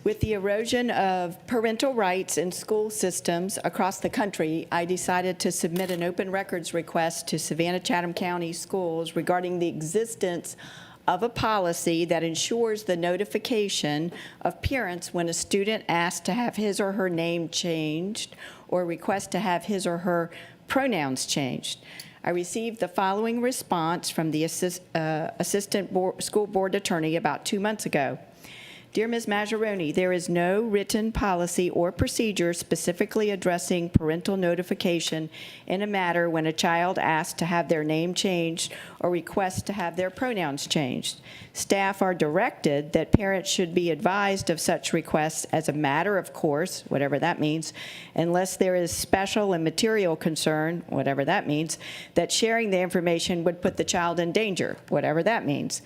With the erosion of parental rights in school systems across the country, I decided to submit an open records request to Savannah-Chatham County Schools regarding the existence of a policy that ensures the notification of parents when a student asks to have his or her name changed or requests to have his or her pronouns changed. I received the following response from the assistant school board attorney about 2 months ago. Dear Ms. Mazzaroni, there is no written policy or procedure specifically addressing parental notification in a matter when a child asks to have their name changed or requests to have their pronouns changed. Staff are directed that parents should be advised of such requests as a matter of course, whatever that means, unless there is special and material concern, whatever that means, that sharing the information would put the child in danger, whatever that means.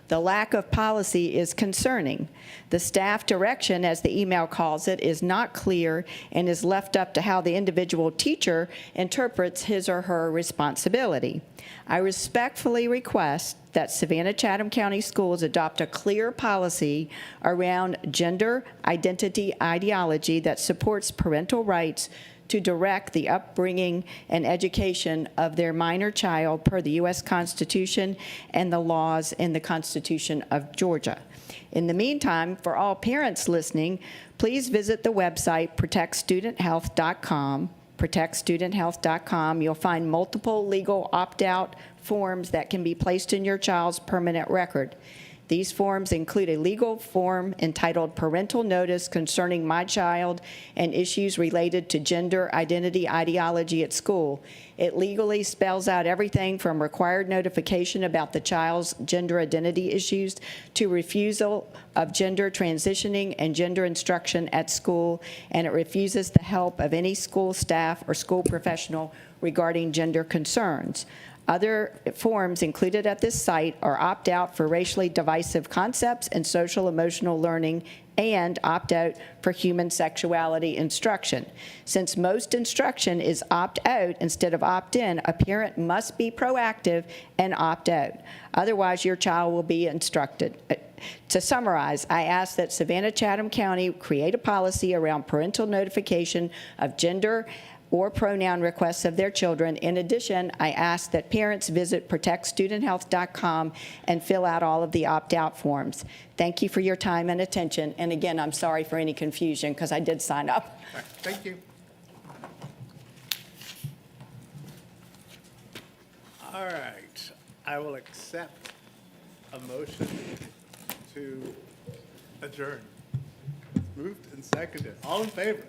The lack of policy is concerning. The staff direction, as the email calls it, is not clear and is left up to how the individual teacher interprets his or her responsibility. I respectfully request that Savannah-Chatham County Schools adopt a clear policy around gender identity ideology that supports parental rights to direct the upbringing and education of their minor child per the U.S. Constitution and the laws in the Constitution of Georgia. In the meantime, for all parents listening, please visit the website protectstudenthealth.com. protectstudenthealth.com. You'll find multiple legal opt-out forms that can be placed in your child's permanent record. These forms include a legal form entitled Parental Notice Concerning My Child and Issues Related to Gender Identity Ideology at School. It legally spells out everything from required notification about the child's gender identity issues to refusal of gender transitioning and gender instruction at school, and it refuses the help of any school staff or school professional regarding gender concerns. Other forms included at this site are opt-out for racially divisive concepts and social emotional learning and opt-out for human sexuality instruction. Since most instruction is opt-out instead of opt-in, a parent must be proactive and opt out. Otherwise, your child will be instructed. To summarize, I ask that Savannah-Chatham County create a policy around parental notification of gender or pronoun requests of their children. In addition, I ask that parents visit protectstudenthealth.com and fill out all of the opt-out forms. Thank you for your time and attention. And again, I'm sorry for any confusion because I did sign up. Right, thank you. All right, I will accept a motion to adjourn. Moved and seconded. All in favor?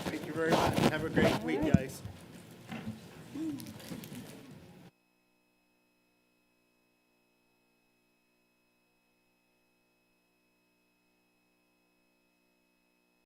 Thank you very much. Have a great week, guys.